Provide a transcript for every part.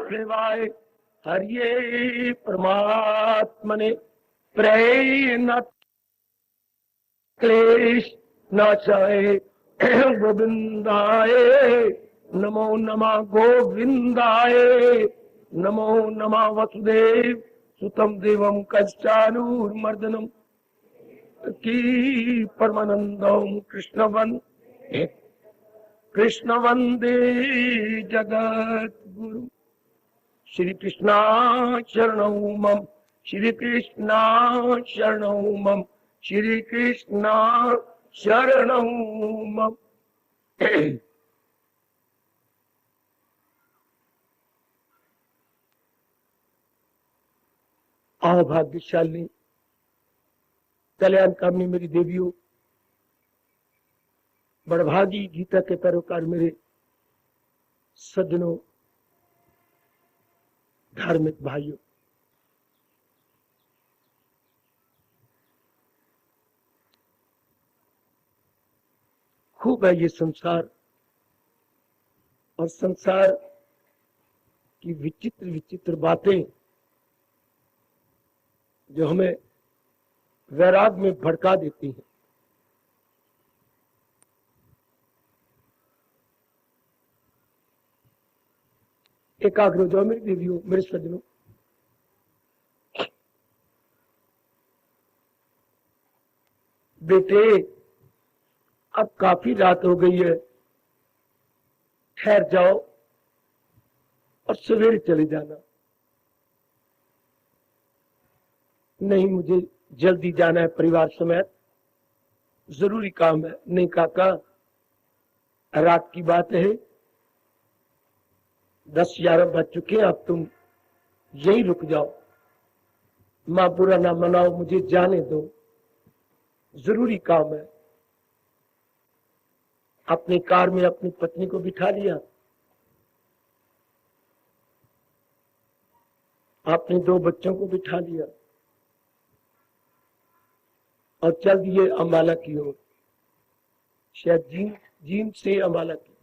वासुदेवाय हरिये परमात्मने प्रेम क्लेश नाशाय गोविंदाय नमो नमः गोविंदाय नमो नमः वसुदेव सुतम देवम कश्चानूर्मर्दनम की परमानंदम कृष्ण वंदे जगत गुरु श्री कृष्णा शरणौ मम श्री कृष्णा शरणौ मम श्री कृष्णा शरणौ मम। आओ भाग्यशाली कल्याण कामनी मेरी देवियों, बड़भागी गीता के पैरोकार मेरे सज्जनों, धार्मिक भाइयों, खूब है ये संसार और संसार की विचित्र विचित्र बातें जो हमें वैराग में भड़का देती हैं। एकाग्र हो जाओ मेरी देवियों, मेरे सज्जनों। बेटे अब काफी रात हो गई है, ठहर जाओ और सवेरे चले जाना। नहीं, मुझे जल्दी जाना है, परिवार समेत जरूरी काम है। नहीं काका, रात की बात है, 10-11 बज चुके हैं, अब तुम यहीं रुक जाओ। मां बुरा ना मनाओ, मुझे जाने दो, जरूरी काम है। अपनी कार में अपनी पत्नी को बिठा लिया, अपने 2 बच्चों को बिठा लिया और चल दिए अम्बाला की ओर, शायद जींद से अम्बाला की।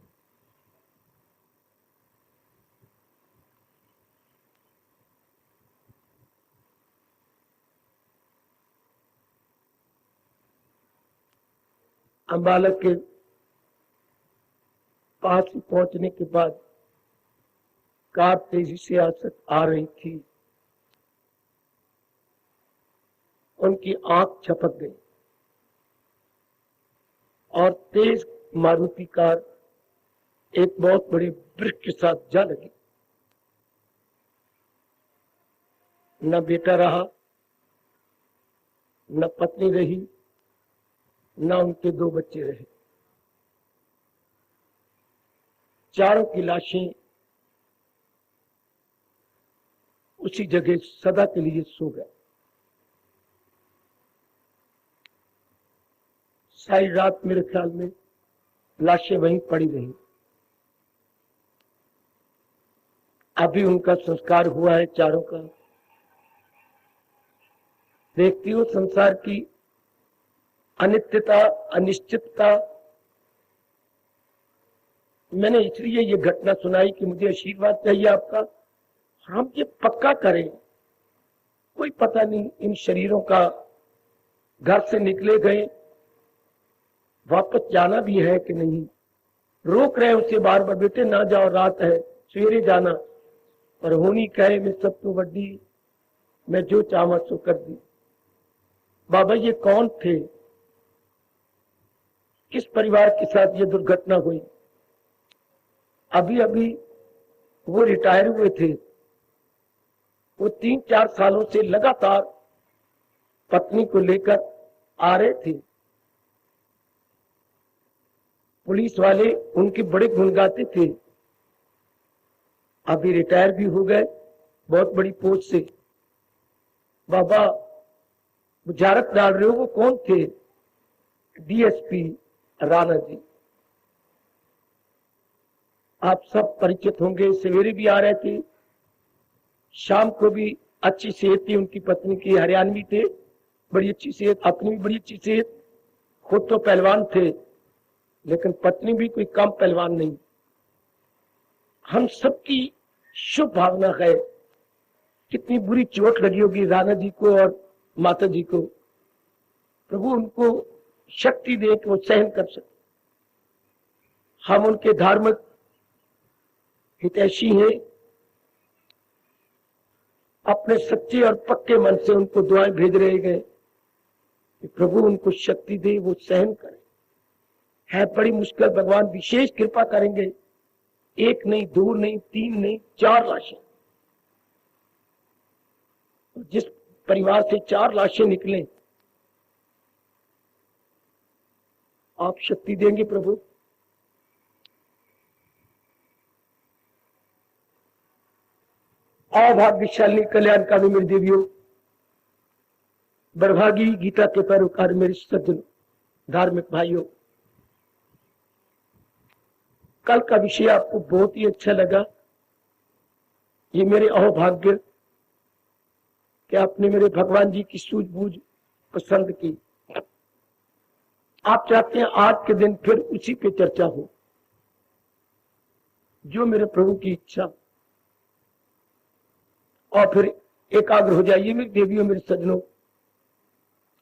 अम्बाला के पास पहुंचने के बाद कार तेजी से आ रही थी, उनकी आंख झपक गई और तेज मारुति कार एक बहुत बड़े वृक्ष के साथ जा लगी। न बेटा रहा, न पत्नी रही, न उनके 2 बच्चे रहे। चारों की लाशें उसी जगह सदा के लिए सो गए। सारी रात मेरे ख्याल में लाशें वहीं पड़ी रही। अभी उनका संस्कार हुआ है चारों का। देखती हो संसार की अनित्यता, अनिश्चितता। मैंने इसलिए ये घटना सुनाई कि मुझे आशीर्वाद चाहिए आपका, हम ये पक्का करें। कोई पता नहीं इन शरीरों का घर से निकले गए, वापस जाना भी है कि नहीं। रोक रहे उसे बार बार, बेटे ना जाओ, रात है, सवेरे जाना। पर होनी कहे मैं सब तो वड्डी, मैं जो चाहा सो कर दी। बाबा ये कौन थे, किस परिवार के साथ ये दुर्घटना हुई? अभी अभी वो रिटायर हुए थे। वो 3-4 सालों से लगातार पत्नी को लेकर आ रहे थे। पुलिस वाले उनके बड़े गुण गाते थे। अभी रिटायर भी हो गए बहुत बड़ी पोस्ट से। बाबा बुझारत डाल रहे हो, वो कौन थे? डीएसपी राणा जी। आप सब परिचित होंगे। सवेरे भी आ रहे थे, शाम को भी अच्छी सेहत थी उनकी पत्नी की, हरियाणवी थे, बड़ी अच्छी सेहत, अपनी भी बड़ी अच्छी सेहत। खुद तो पहलवान थे, लेकिन पत्नी भी कोई कम पहलवान नहीं। हम सबकी शुभ भावना है। कितनी बुरी चोट लगी होगी राणा जी को और माता जी को, प्रभु उनको शक्ति दे कि वो सहन कर सके। हम उनके धार्मिक हितैषी हैं, अपने सच्चे और पक्के मन से उनको दुआएं भेज रहे गए कि प्रभु उनको शक्ति दे, वो सहन करे। है बड़ी मुश्किल, भगवान विशेष कृपा करेंगे। एक नहीं, दो नहीं, तीन नहीं, 4 लाशें। जिस परिवार से 4 लाशें निकले, आप शक्ति देंगे प्रभु। अभाग्यशाली कल्याणकारी मेरी देवियों, बरभागी गीता के पैरोकार मेरे सज्जन धार्मिक भाइयों, कल का विषय आपको बहुत ही अच्छा लगा। ये मेरे अहोभाग्य कि आपने मेरे भगवान जी की सूझबूझ पसंद की। आप चाहते हैं आज के दिन फिर उसी पे चर्चा हो, जो मेरे प्रभु की इच्छा, और फिर एकाग्र हो जाइए मेरी देवियों, मेरे सज्जनों,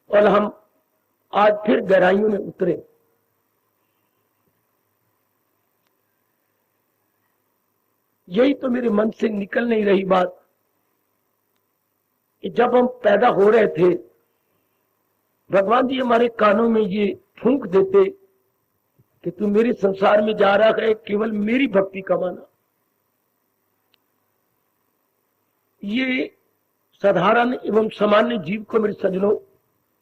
और हम आज फिर गहराइयों में उतरे। यही तो मेरे मन से निकल नहीं रही बात कि जब हम पैदा हो रहे थे, भगवान जी हमारे कानों में ये फूंक देते कि तू मेरे संसार में जा रहा है केवल मेरी भक्ति कमाना। ये साधारण एवं सामान्य जीव को मेरे सज्जनों,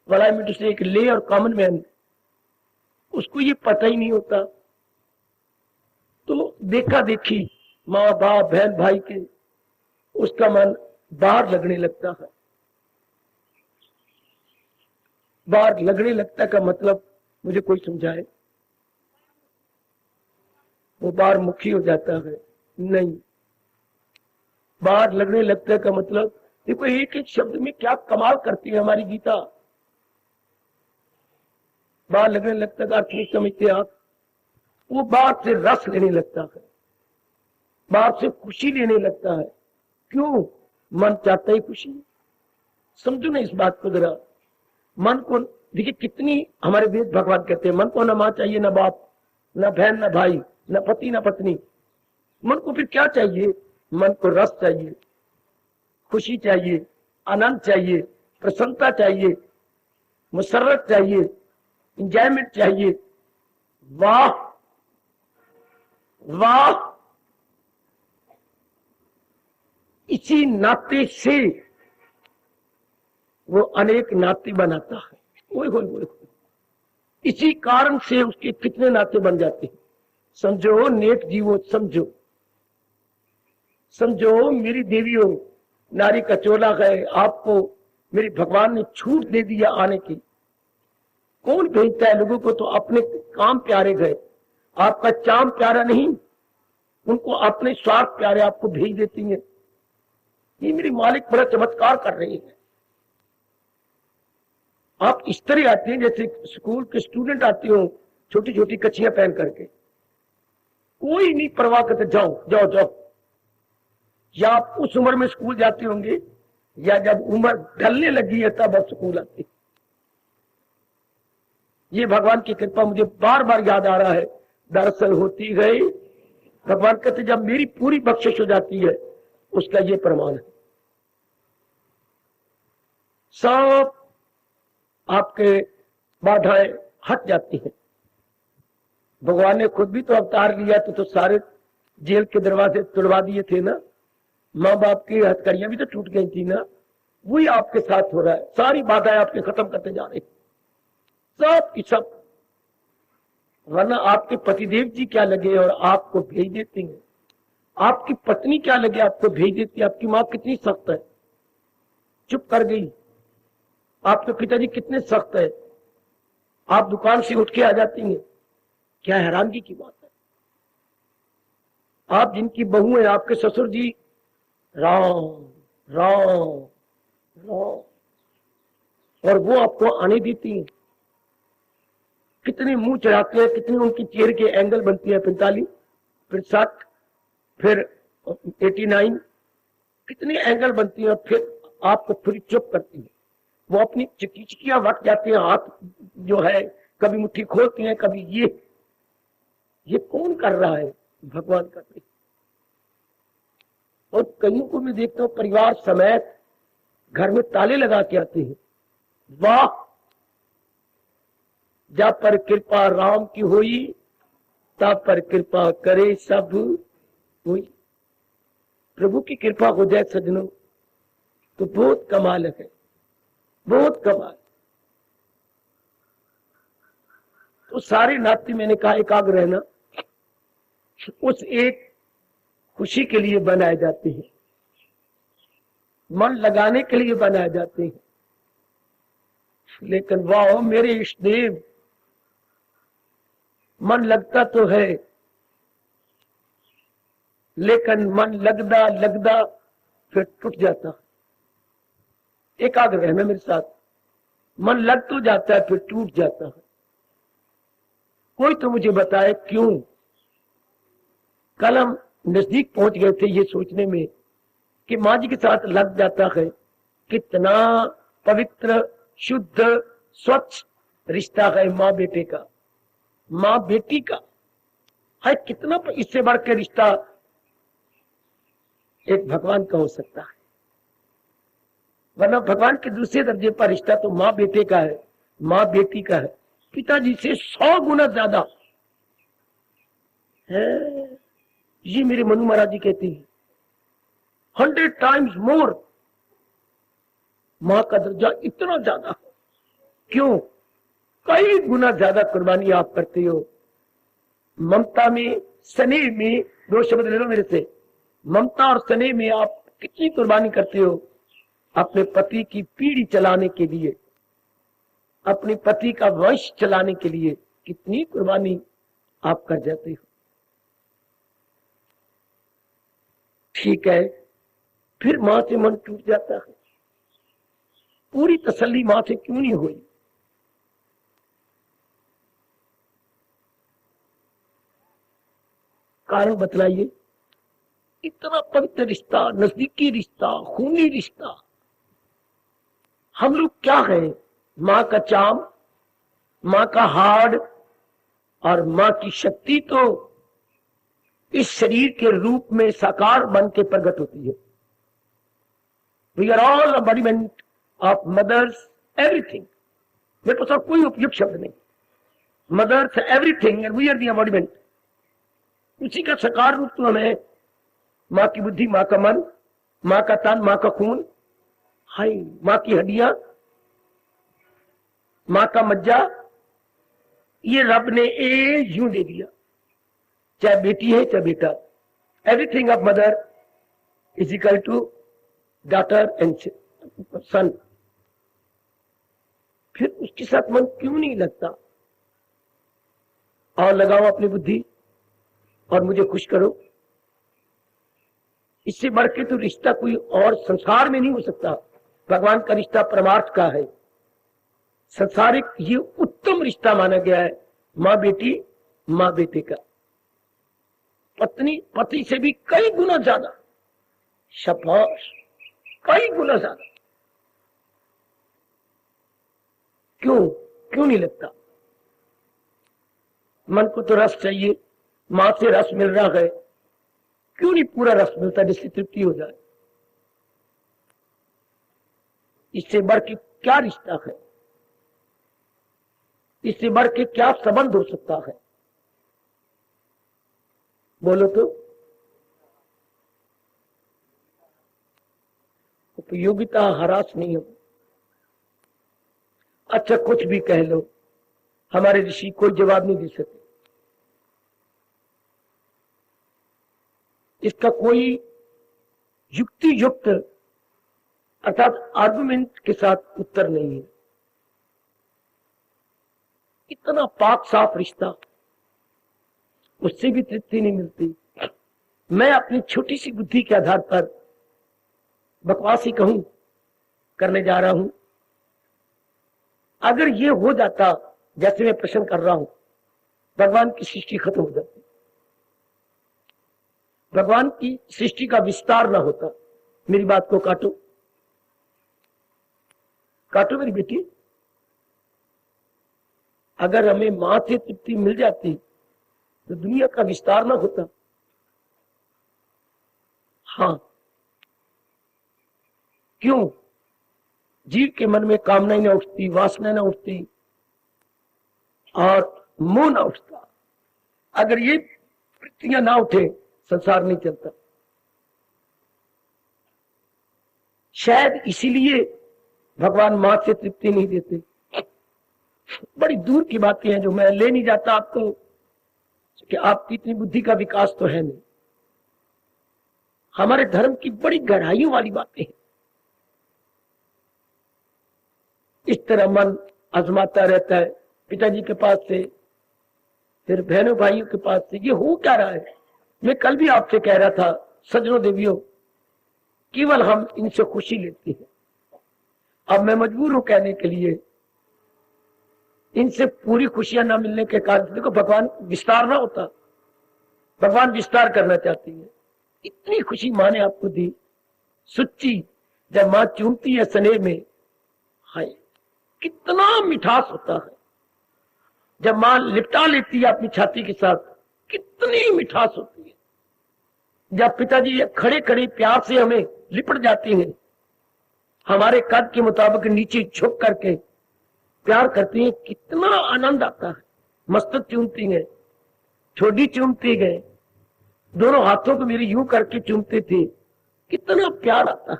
वलाई मिनट से एक ले और कॉमन मैन, उसको ये पता ही नहीं होता। तो देखा देखी माँ बाप बहन भाई के, उसका मन बाहर लगने लगता है। बाहर लगने लगता का मतलब मुझे कोई समझाए। वो बाहर मुखी हो जाता है? नहीं। बाहर लगने लगता का मतलब, देखो एक एक शब्द में क्या कमाल करती है हमारी गीता। बाहर लगने लगता का अर्थ नहीं समझते आप। वो बाहर से रस लेने लगता है, बाहर से खुशी लेने लगता है। क्यों? मन चाहता है खुशी। समझो ना इस बात को जरा। मन को देखिए, कितनी हमारे वेद भगवान कहते हैं मन को न मां चाहिए, न बाप, न बहन, न भाई, न पति, न पत्नी। मन को फिर क्या चाहिए? मन को रस चाहिए, खुशी चाहिए, आनंद चाहिए, प्रसन्नता चाहिए, मुसर्रत चाहिए, इंजॉयमेंट चाहिए। वाह वाह! इसी नाते से वो अनेक नाते बनाता है। ओए होए होए, इसी कारण से उसके कितने नाते बन जाते हैं। समझो नेक जीवो, समझो समझो मेरी देवियों, नारी का चोला है। आपको मेरे भगवान ने छूट दे दिया आने की। कौन भेजता है लोगों को? तो अपने काम प्यारे गए। आपका चाम प्यारा नहीं, उनको अपने स्वार्थ प्यारे आपको भेज देती हैं। ये मेरी मालिक बड़ा चमत्कार कर रही है। आप इस तरह आते हैं जैसे स्कूल के स्टूडेंट आते हो, छोटी छोटी कच्चियां पहन करके, कोई नहीं परवाह करते, जाओ जाओ जाओ। या आप उस उम्र में स्कूल जाते होंगे, या जब उम्र ढलने लगी है तब आप स्कूल आते। ये भगवान की कृपा मुझे बार बार याद आ रहा है। दरअसल होती गई, भगवान कहते जब मेरी पूरी बख्शिश हो जाती है, उसका ये प्रमाण है। सब आपके बाधाएं हट जाती हैं। भगवान ने खुद भी तो अवतार लिया तो सारे जेल के दरवाजे तुड़वा दिए थे ना। माँ बाप की हथकड़ियां भी तो टूट गई थी ना। वही आपके साथ हो रहा है। सारी बाधाएं आपके खत्म करते जा रही, सब की सब। वरना आपके पतिदेव जी क्या लगे और आपको भेज देती हैं। आपकी पत्नी क्या लगे, आपको भेज देती है। आपकी माँ कितनी सख्त है, चुप कर गई। आपके पिताजी कितने सख्त है, आप दुकान से उठ के आ जाती हैं। क्या हैरानगी की बात है। आप जिनकी बहू है, आपके ससुर जी राम राम राम, और वो आपको आने देती हैं। कितने मुंह चढ़ाते हैं, कितने उनकी चेहरे के एंगल बनती है, 45, फिर 60, फिर 89 कितने एंगल बनती है और फिर आपको थोड़ी चुप करती है। वो अपनी चिकिचिकियां वट जाती हैं, हाथ जो है कभी मुट्ठी खोलती हैं, कभी ये कौन कर रहा है? भगवान कर रहे। और कईयों को मैं देखता हूं परिवार समेत घर में ताले लगा के आते हैं। वाह, जा पर कृपा राम की हुई, ता पर कृपा करे सब हुई। प्रभु की कृपा हो जाए सज्जनों तो बहुत कमाल है, बहुत कमाल। तो सारे नाते मैंने कहा एकाग्र रहना उस एक खुशी के लिए बनाए जाते हैं, मन लगाने के लिए बनाए जाते हैं। लेकिन वाह मेरे इष्ट देव, मन लगता तो है लेकिन मन लगदा फिर टूट जाता। एकाग्र रहना मेरे साथ, मन लग तो जाता है फिर टूट जाता है। कोई तो मुझे बताए क्यों? कल हम नजदीक पहुंच गए थे ये सोचने में कि माँ जी के साथ लग जाता है। कितना पवित्र शुद्ध स्वच्छ रिश्ता है माँ बेटे का, माँ बेटी का है। कितना इससे बढ़ के रिश्ता एक भगवान का हो सकता है? वरना भगवान के दूसरे दर्जे पर रिश्ता तो माँ बेटे का है, माँ बेटी का है। पिताजी से 100 गुना ज्यादा है। ये मेरे मनु महाराज जी कहते हैं 100 टाइम्स मोर। माँ का दर्जा इतना ज्यादा। क्यों? कई गुना ज्यादा कुर्बानी आप करते हो। ममता में, स्नेह में, 2 शब्द ले लो मेरे से। ममता और स्नेह में आप कितनी कुर्बानी करते हो अपने पति की पीढ़ी चलाने के लिए, अपने पति का वंश चलाने के लिए कितनी कुर्बानी आप कर जाते हो। ठीक है, फिर मां से मन टूट जाता है। पूरी तसल्ली मां से क्यों नहीं हुई? कारण बतलाइए। इतना पवित्र रिश्ता, नजदीकी रिश्ता, खूनी रिश्ता। हम लोग क्या हैं? मां का चाम, मां का हाड़ और मां की शक्ति तो इस शरीर के रूप में साकार बन के प्रकट होती है। We are all embodiment of mothers everything. मेरे पास और कोई उपयुक्त शब्द नहीं। Mothers everything and we are the embodiment. उसी का साकार रूप तो हमें, मां की बुद्धि, मां का मन, मां का तन, मां का खून, हाय मां की हड्डियां, मां का मज्जा, ये रब ने यूं दे दिया। चाहे बेटी है चाहे बेटा, everything of mother is equal to daughter and son. फिर उसके साथ मन क्यों नहीं लगता? और लगाओ अपनी बुद्धि और मुझे खुश करो। इससे बढ़ के तो रिश्ता कोई और संसार में नहीं हो सकता। भगवान का रिश्ता परमार्थ का है, संसारिक ये उत्तम रिश्ता माना गया है। माँ बेटी, माँ बेटे का। पत्नी पति से भी कई गुना ज्यादा, शाबाश, कई गुना ज्यादा। क्यों नहीं लगता? मन को तो रस चाहिए, मां से रस मिल रहा है, क्यों नहीं पूरा रस मिलता जिससे तृप्ति हो जाए? इससे बढ़ के क्या रिश्ता है? इससे बढ़ के क्या संबंध हो सकता है? बोलो तो। उपयोगिता हरास नहीं हो। अच्छा कुछ भी कह लो, हमारे ऋषि कोई जवाब नहीं दे सकते। इसका कोई युक्ति युक्त अर्थात आर्गुमेंट के साथ उत्तर नहीं है। इतना पाक साफ रिश्ता, उससे भी तृप्ति नहीं मिलती। मैं अपनी छोटी सी बुद्धि के आधार पर बकवास ही कहूं करने जा रहा हूं। अगर ये हो जाता जैसे मैं प्रश्न कर रहा हूं, भगवान की सृष्टि खत्म हो जाती। भगवान की सृष्टि का विस्तार ना होता। मेरी बात को काटो, काटो मेरी बेटी। अगर हमें मां से तृप्ति मिल जाती तो दुनिया का विस्तार ना होता। हाँ, क्यों? जीव के मन में कामनाएं ना उठती, वासना ना उठती और मोह ना उठता। अगर ये वृत्तियां ना उठे, संसार नहीं चलता। शायद इसीलिए भगवान मां से तृप्ति नहीं देते। बड़ी दूर की बातें हैं जो मैं ले नहीं जाता आपको, कि आपकी इतनी बुद्धि का विकास तो है नहीं। हमारे धर्म की बड़ी गहराइयों वाली बातें हैं। इस तरह मन आजमाता रहता है, पिताजी के पास से, फिर बहनों भाइयों के पास से। ये हो क्या रहा है? मैं कल भी आपसे कह रहा था, सज्जनों देवियों, केवल हम इनसे खुशी लेते हैं। अब मैं मजबूर हूं कहने के लिए, इनसे पूरी खुशियां ना मिलने के कारण देखो भगवान विस्तार ना होता। भगवान विस्तार करना चाहती है। इतनी खुशी माँ ने आपको दी, सुच्ची जब माँ चूमती है स्नेह में, हाय कितना मिठास होता है। जब माँ लिपटा लेती है अपनी छाती के साथ, कितनी मिठास होती है। जब पिताजी खड़े खड़े प्यार से हमें लिपट जाते हैं, हमारे कद के मुताबिक नीचे झुक करके प्यार करती हैं, कितना आनंद आता है। मस्तक चूमती है, ठोडी चूमती गए, दोनों हाथों को मेरी यूं करके चूमते थे, कितना प्यार आता है।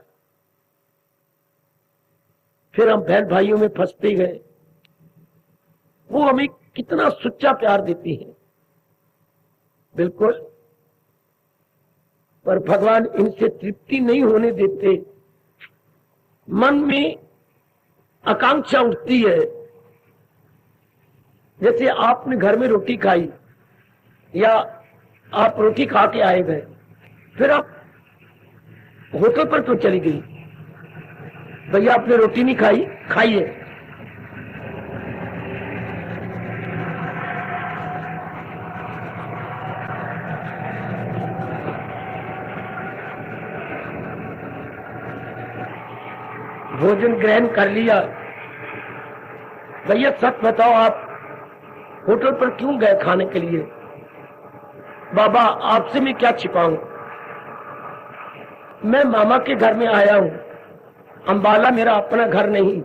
फिर हम बहन भाइयों में फंसते गए, वो हमें कितना सच्चा प्यार देती है। बिल्कुल, पर भगवान इनसे तृप्ति नहीं होने देते। मन में आकांक्षा उठती है। जैसे आपने घर में रोटी खाई या आप रोटी खा के आए गए, फिर आप होटल पर तो चली गई, भैया आपने रोटी नहीं खाई, खाइए। भोजन ग्रहण कर लिया, भैया सच बताओ आप होटल पर क्यों गए खाने के लिए? बाबा आपसे मैं क्या छिपाऊं, मैं मामा के घर में आया हूं, अंबाला मेरा अपना घर नहीं,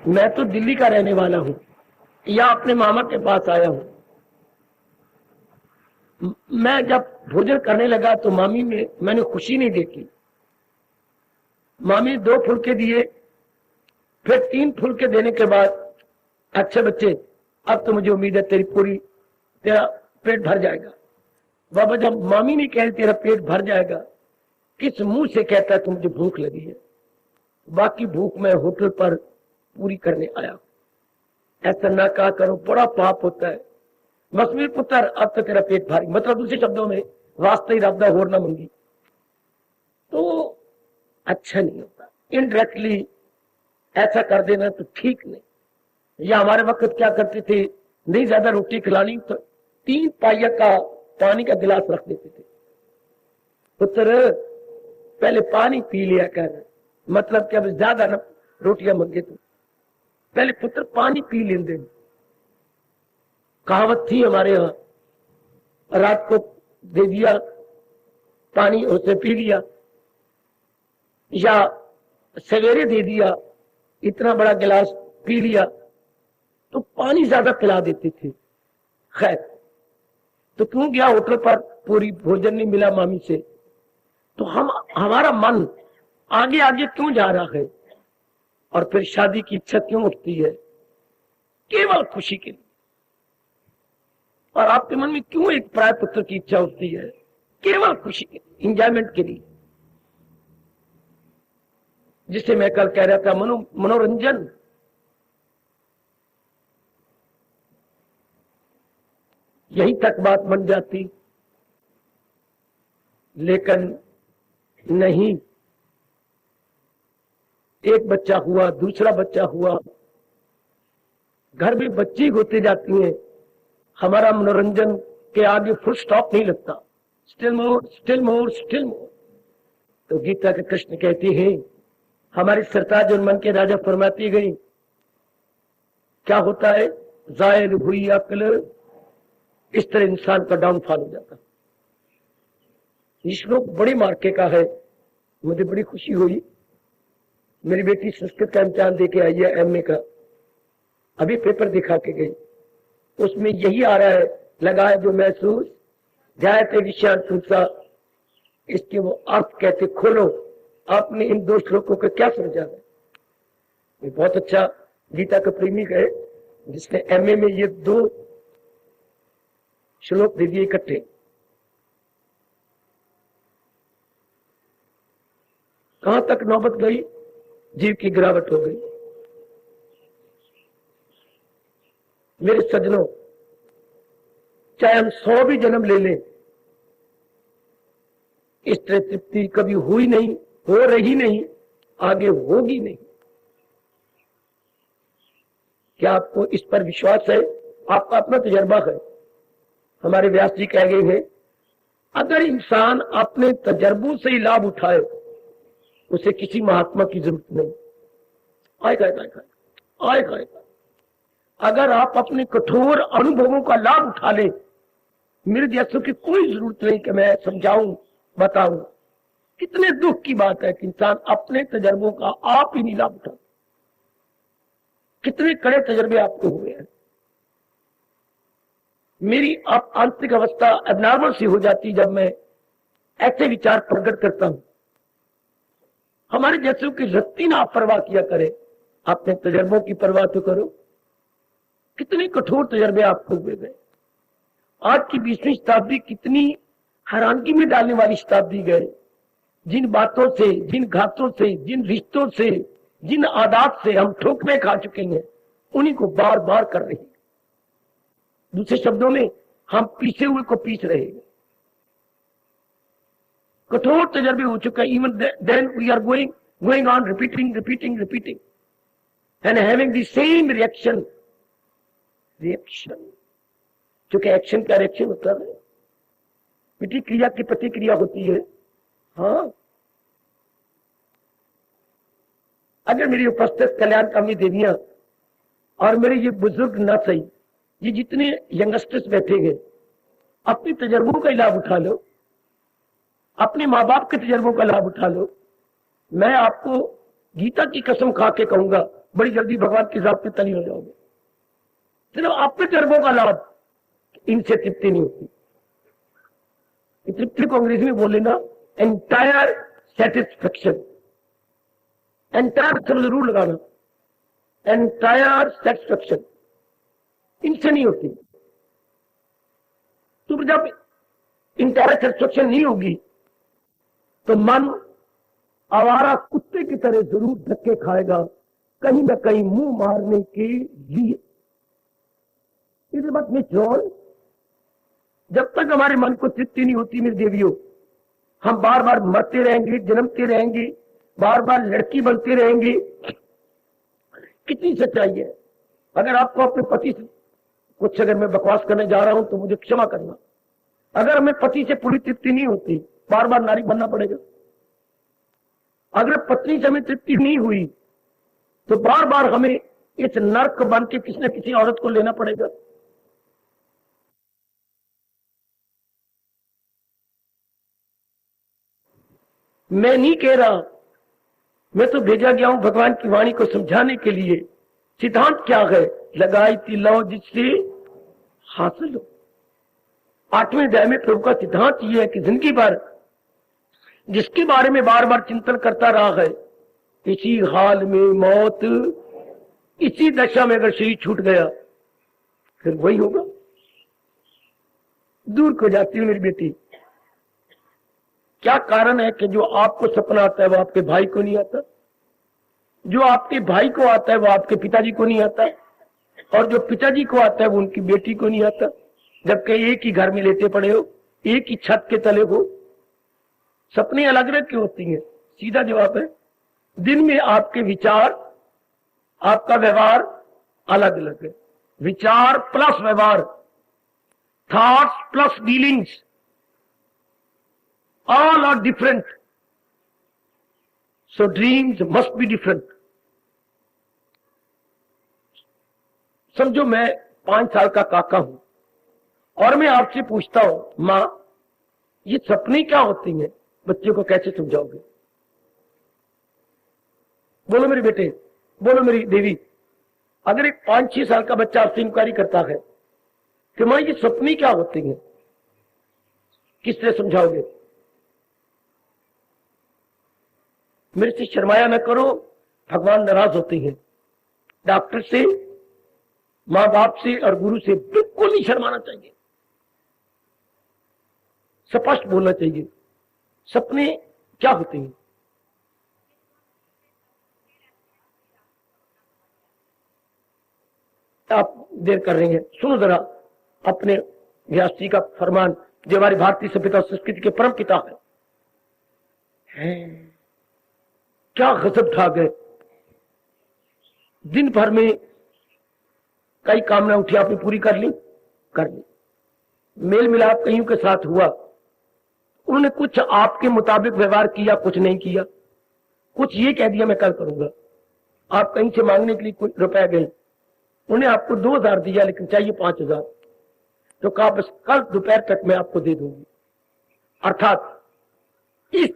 मैं तो दिल्ली का रहने वाला हूं, या अपने मामा के पास आया हूं। मैं जब भोजन करने लगा तो मामी में मैंने खुशी नहीं देखी। मामी 2 फुलके दिए, फिर 3 फुलके देने के बाद, अच्छे बच्चे अब तो मुझे उम्मीद है तेरा पेट भर जाएगा। बाबा जब मामी ने कहा तेरा पेट भर जाएगा, किस मुंह से कहता है तो मुझे भूख लगी है, बाकी भूख मैं होटल पर पूरी करने आया। ऐसा ना कहा करो, बड़ा पाप होता है। मसमीर पुत्र अब तो तेरा पेट भारी, मतलब दूसरे शब्दों में वास्ते ही रब्दा होर ना मंगी, तो अच्छा नहीं होता। इनडायरेक्टली ऐसा कर देना तो ठीक नहीं। या हमारे वक्त क्या करते थे, नहीं ज्यादा रोटी खिलानी तो 3 पाइया का पानी का गिलास रख देते थे। पुत्र पहले पानी पी लिया कर, मतलब कि अब ज्यादा न रोटियां मंगे तो पहले पुत्र पानी पी लेंगे। कहावत थी हमारे यहाँ, रात को दे दिया पानी, उसने पी लिया, या सवेरे दे दिया इतना बड़ा गिलास पी लिया, तो पानी ज्यादा पिला देते थे। खैर, तो क्यों गया होटल पर, पूरी भोजन नहीं मिला मामी से, तो हमारा मन आगे आगे क्यों जा रहा है, और फिर शादी की इच्छा क्यों उठती है? केवल खुशी के लिए। और आपके मन में क्यों एक प्राय पुत्र की इच्छा उठती है? केवल खुशी के लिए, इंजॉयमेंट के लिए। जिसे मैं कल कह रहा था, मनोरंजन। यहीं तक बात बन जाती, लेकिन नहीं। एक बच्चा हुआ, दूसरा बच्चा हुआ, घर में बच्ची होती जाती है, हमारा मनोरंजन के आगे फुल स्टॉप नहीं लगता। Still more, still more, still more. तो गीता के कृष्ण कहते हैं, हमारी सरताज और मन के राजा फरमाती गई, क्या होता है, जायल हुई अक्ल, इस तरह इंसान का डाउनफॉल हो जाता। ये श्लोक बड़े मार्के का है। मुझे बड़ी खुशी हुई, मेरी बेटी संस्कृत का इम्तिहान दे के आई है, एमए का, अभी पेपर दिखा के गई, उसमें यही आ रहा है, लगाए जो महसूस जायते विषयान तुमसा, इसके वो अर्थ कहते। खोलो, आपने इन दो श्लोकों को क्या समझा है? ये बहुत अच्छा गीता का प्रेमी है जिसने एमए में ये दो श्लोक दे दिए इकट्ठे। कहां तक नौबत गई, जीव की गिरावट हो गई। मेरे सज्जनों, चाहे हम 100 भी जन्म ले लें, इस तरह तृप्ति कभी हुई नहीं, हो रही नहीं, आगे होगी नहीं। क्या आपको इस पर विश्वास है? आपका अपना तजर्बा है। हमारे व्यास जी कह गए हैं, अगर इंसान अपने तजर्बों से ही लाभ उठाए, उसे किसी महात्मा की जरूरत नहीं। आएगा आएगा आएगा आएगा। अगर आप अपने कठोर अनुभवों का लाभ उठा ले, मेरे जैसों की कोई जरूरत नहीं कि मैं समझाऊं, बताऊं। कितने दुख की बात है कि इंसान अपने तजर्बों का आप ही नहीं लाभ उठा। कितने कड़े तजर्बे आपको हुए हैं। मेरी अब आंतरिक अवस्था एबनॉर्मल सी हो जाती जब मैं ऐसे विचार प्रकट करता हूं। हमारे जैसों की रत्ती ना परवाह किया करे, अपने तजर्बों की परवाह तो करो। कितने कठोर तजर्बे आपको हुए गए। आज की 20वीं शताब्दी कितनी हैरानगी में डालने वाली शताब्दी गए। जिन बातों से, जिन घातों से, जिन रिश्तों से, जिन आदात से हम ठोकरे खा चुके हैं, उन्हीं को बार बार कर रहे हैं। दूसरे शब्दों में, हम पीछे हुए को पीछ रहे हैं। कठोर तजर्बे हो चुका है। Even then we are going on repeating and having the same reaction. क्योंकि एक्शन का रिएक्शन होता है, प्रतिक्रिया की प्रतिक्रिया होती है। हाँ, अगर मेरी उपस्थित कल्याण कामनी देवियां और मेरे ये बुजुर्ग ना सही, ये जितने यंगस्टर्स बैठे हैं, अपने तजर्बों का लाभ उठा लो, अपने माँ बाप के तजर्बों का लाभ उठा लो। मैं आपको गीता की कसम खा के कहूंगा, बड़ी जल्दी भगवान के साथ पे तली हो जाओगे। सिर्फ अपने तजर्बों का लाभ, इनसे तृप्ति नहीं होती। तृप्ति को अंग्रेजी में बोल लेना एंटायर सेटिस्फेक्शन। एंटायर शब्द जरूर लगाना, एंटायर सेटिस्फेक्शन, इनसे नहीं होती। तो जब एंटायर सेटिस्फेक्शन नहीं होगी तो मन आवारा कुत्ते की तरह जरूर धक्के खाएगा, कहीं ना कहीं मुंह मारने के लिए। इस बात में जोर, जब तक हमारे मन को तृप्ति नहीं होती मेरी देवियों, हम बार बार मरते रहेंगे, जन्मते रहेंगे, बार बार लड़की बनते रहेंगे। कितनी सच्चाई है। अगर आपको अपने पति से कुछ, अगर मैं बकवास करने जा रहा हूं तो मुझे क्षमा करना। अगर हमें पति से पूरी तृप्ति नहीं होती, बार बार नारी बनना पड़ेगा। अगर पत्नी से हमें तृप्ति नहीं हुई तो बार बार हमें इस नर्क बन के किसी न किसी औरत को लेना पड़ेगा। मैं नहीं कह रहा, मैं तो भेजा गया हूं भगवान की वाणी को समझाने के लिए। सिद्धांत क्या है? लगाई थी लो जिससे हासिल हो। 8वें अध्याय में प्रभु का सिद्धांत यह है कि जिंदगी भर जिसके बारे में बार बार चिंतन करता रहा है, इसी हाल में मौत, इसी दशा में अगर शरीर छूट गया फिर वही होगा। दूर को जाती हूं मेरी बेटी। क्या कारण है कि जो आपको सपना आता है वो आपके भाई को नहीं आता, जो आपके भाई को आता है वो आपके पिताजी को नहीं आता, और जो पिताजी को आता है वो उनकी बेटी को नहीं आता, जबकि एक ही घर में लेटे पड़े हो, एक ही छत के तले हो। सपने अलग अलग क्यों होती हैं? सीधा जवाब है, दिन में आपके विचार, आपका व्यवहार अलग अलग है। विचार प्लस व्यवहार, thoughts plus dealings, are different, so dreams must be different. समझो मैं 5 साल का काका हूं और मैं आपसे पूछता हूं, मां ये सपने क्या होती हैं, बच्चे को कैसे समझाओगे? बोलो मेरे बेटे, बोलो मेरी देवी। अगर एक 5-6 साल का बच्चा आपसे इंक्वायरी करता है कि मां ये सपने क्या होती हैं, किससे समझाओगे? मेरे से शर्माया न करो, भगवान नाराज होते हैं। डॉक्टर से, मां बाप से और गुरु से बिल्कुल नहीं शर्माना चाहिए, स्पष्ट बोलना चाहिए। सपने क्या होते हैं? आप देर कर रहे हैं, सुनो जरा अपने व्यास जी का फरमान, जो हमारी भारतीय सभ्यता और संस्कृति के परम पिता है। क्या गजब ढा गए। दिन भर में कई कामना उठी, आपने पूरी कर ली? कर ली। मेल मिलाप कईयों के साथ हुआ, उन्होंने कुछ आपके मुताबिक व्यवहार किया, कुछ नहीं किया। कुछ ये कह दिया मैं कल करूंगा। आप कहीं से मांगने के लिए कुछ रुपए गए, उन्हें आपको 2000 दिया लेकिन चाहिए 5000, तो कहा बस कल दोपहर तक मैं आपको दे दूंगी। अर्थात इस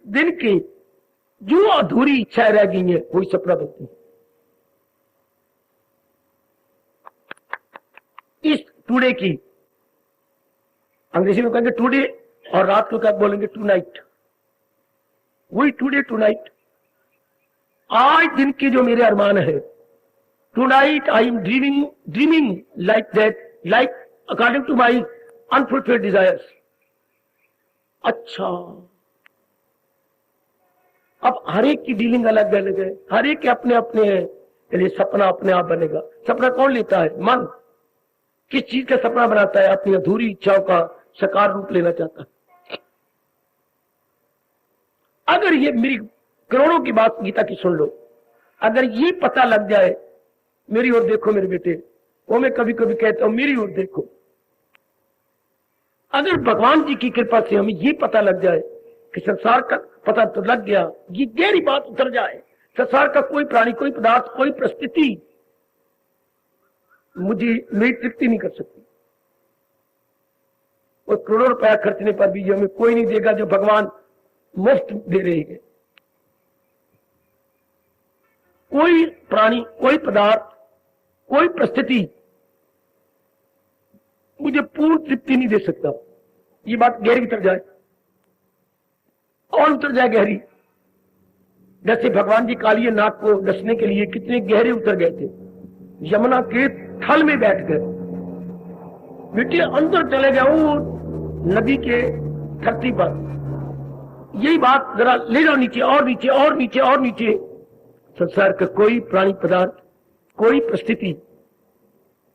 दिन की जो अधूरी इच्छा रह गई है वही सपना बनती है। इस टुडे की अंग्रेजी में कहेंगे टुडे, और रात को क्या बोलेंगे? Tonight. वही टुडे टू नाइट। आज दिन के जो मेरे अरमान है, tonight I am dreaming like that, like according to my unfulfilled desires. अच्छा, अब हर एक की डीलिंग अलग अलग है, हर एक के अपने अपने है, इसलिए सपना अपने आप बनेगा। सपना कौन लेता है? मन। किस चीज का सपना बनाता है? अपनी अधूरी इच्छाओं का साकार रूप लेना चाहता है। अगर ये मेरी करोड़ों की बात गीता की सुन लो, अगर ये पता लग जाए, मेरी ओर देखो मेरे बेटे, वो मैं कभी कभी कहता हूं मेरी ओर देखो। अगर भगवान जी की कृपा से हमें ये पता लग जाए कि संसार का पता तो लग गया, ये गहरी बात उतर जाए, संसार का कोई प्राणी, कोई पदार्थ, कोई परिस्थिति मुझे मेरी तृप्ति नहीं कर सकती। और करोड़ों रुपया खर्चने पर भी हमें कोई नहीं देगा जो भगवान मुफ्त दे रहे हैं। कोई प्राणी, कोई पदार्थ, कोई परिस्थिति मुझे पूर्ण तृप्ति नहीं दे सकता। ये बात गहरी उतर जाए, और उतर जाए गहरी। जैसे भगवान जी कालिया नाग को डसने के लिए कितने गहरे उतर गए थे, यमुना के थल में बैठ गए, मिट्टी अंदर चले गए, वो नदी के धरती पर। यही बात जरा ले जाओ नीचे, और नीचे, और नीचे, और नीचे। संसार का कोई प्राणी पदार्थ, कोई परिस्थिति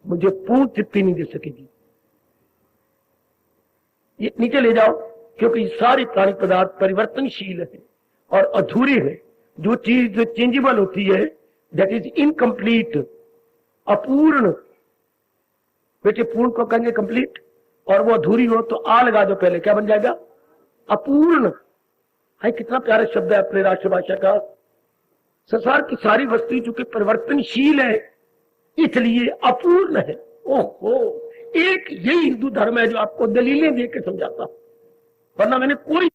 मुझे पूर्ण तृप्ति नहीं दे सकेगी। ये नीचे ले जाओ, क्योंकि सारे प्राणी पदार्थ परिवर्तनशील है और अधूरे है। जो चीज जो चेंजेबल होती है, दैट इज इनकम्प्लीट, अपूर्ण। बेटे पूर्ण को कहेंगे कंप्लीट, और वो अधूरी हो तो आ लगा दो पहले, क्या बन जाएगा? अपूर्ण। है कितना प्यारा शब्द है अपने राष्ट्रभाषा का। संसार की सारी वस्तु चूंकि परिवर्तनशील है, इसलिए अपूर्ण है। ओहो, एक यही हिंदू धर्म है जो आपको दलीलें देकर समझाता, वरना मैंने कोई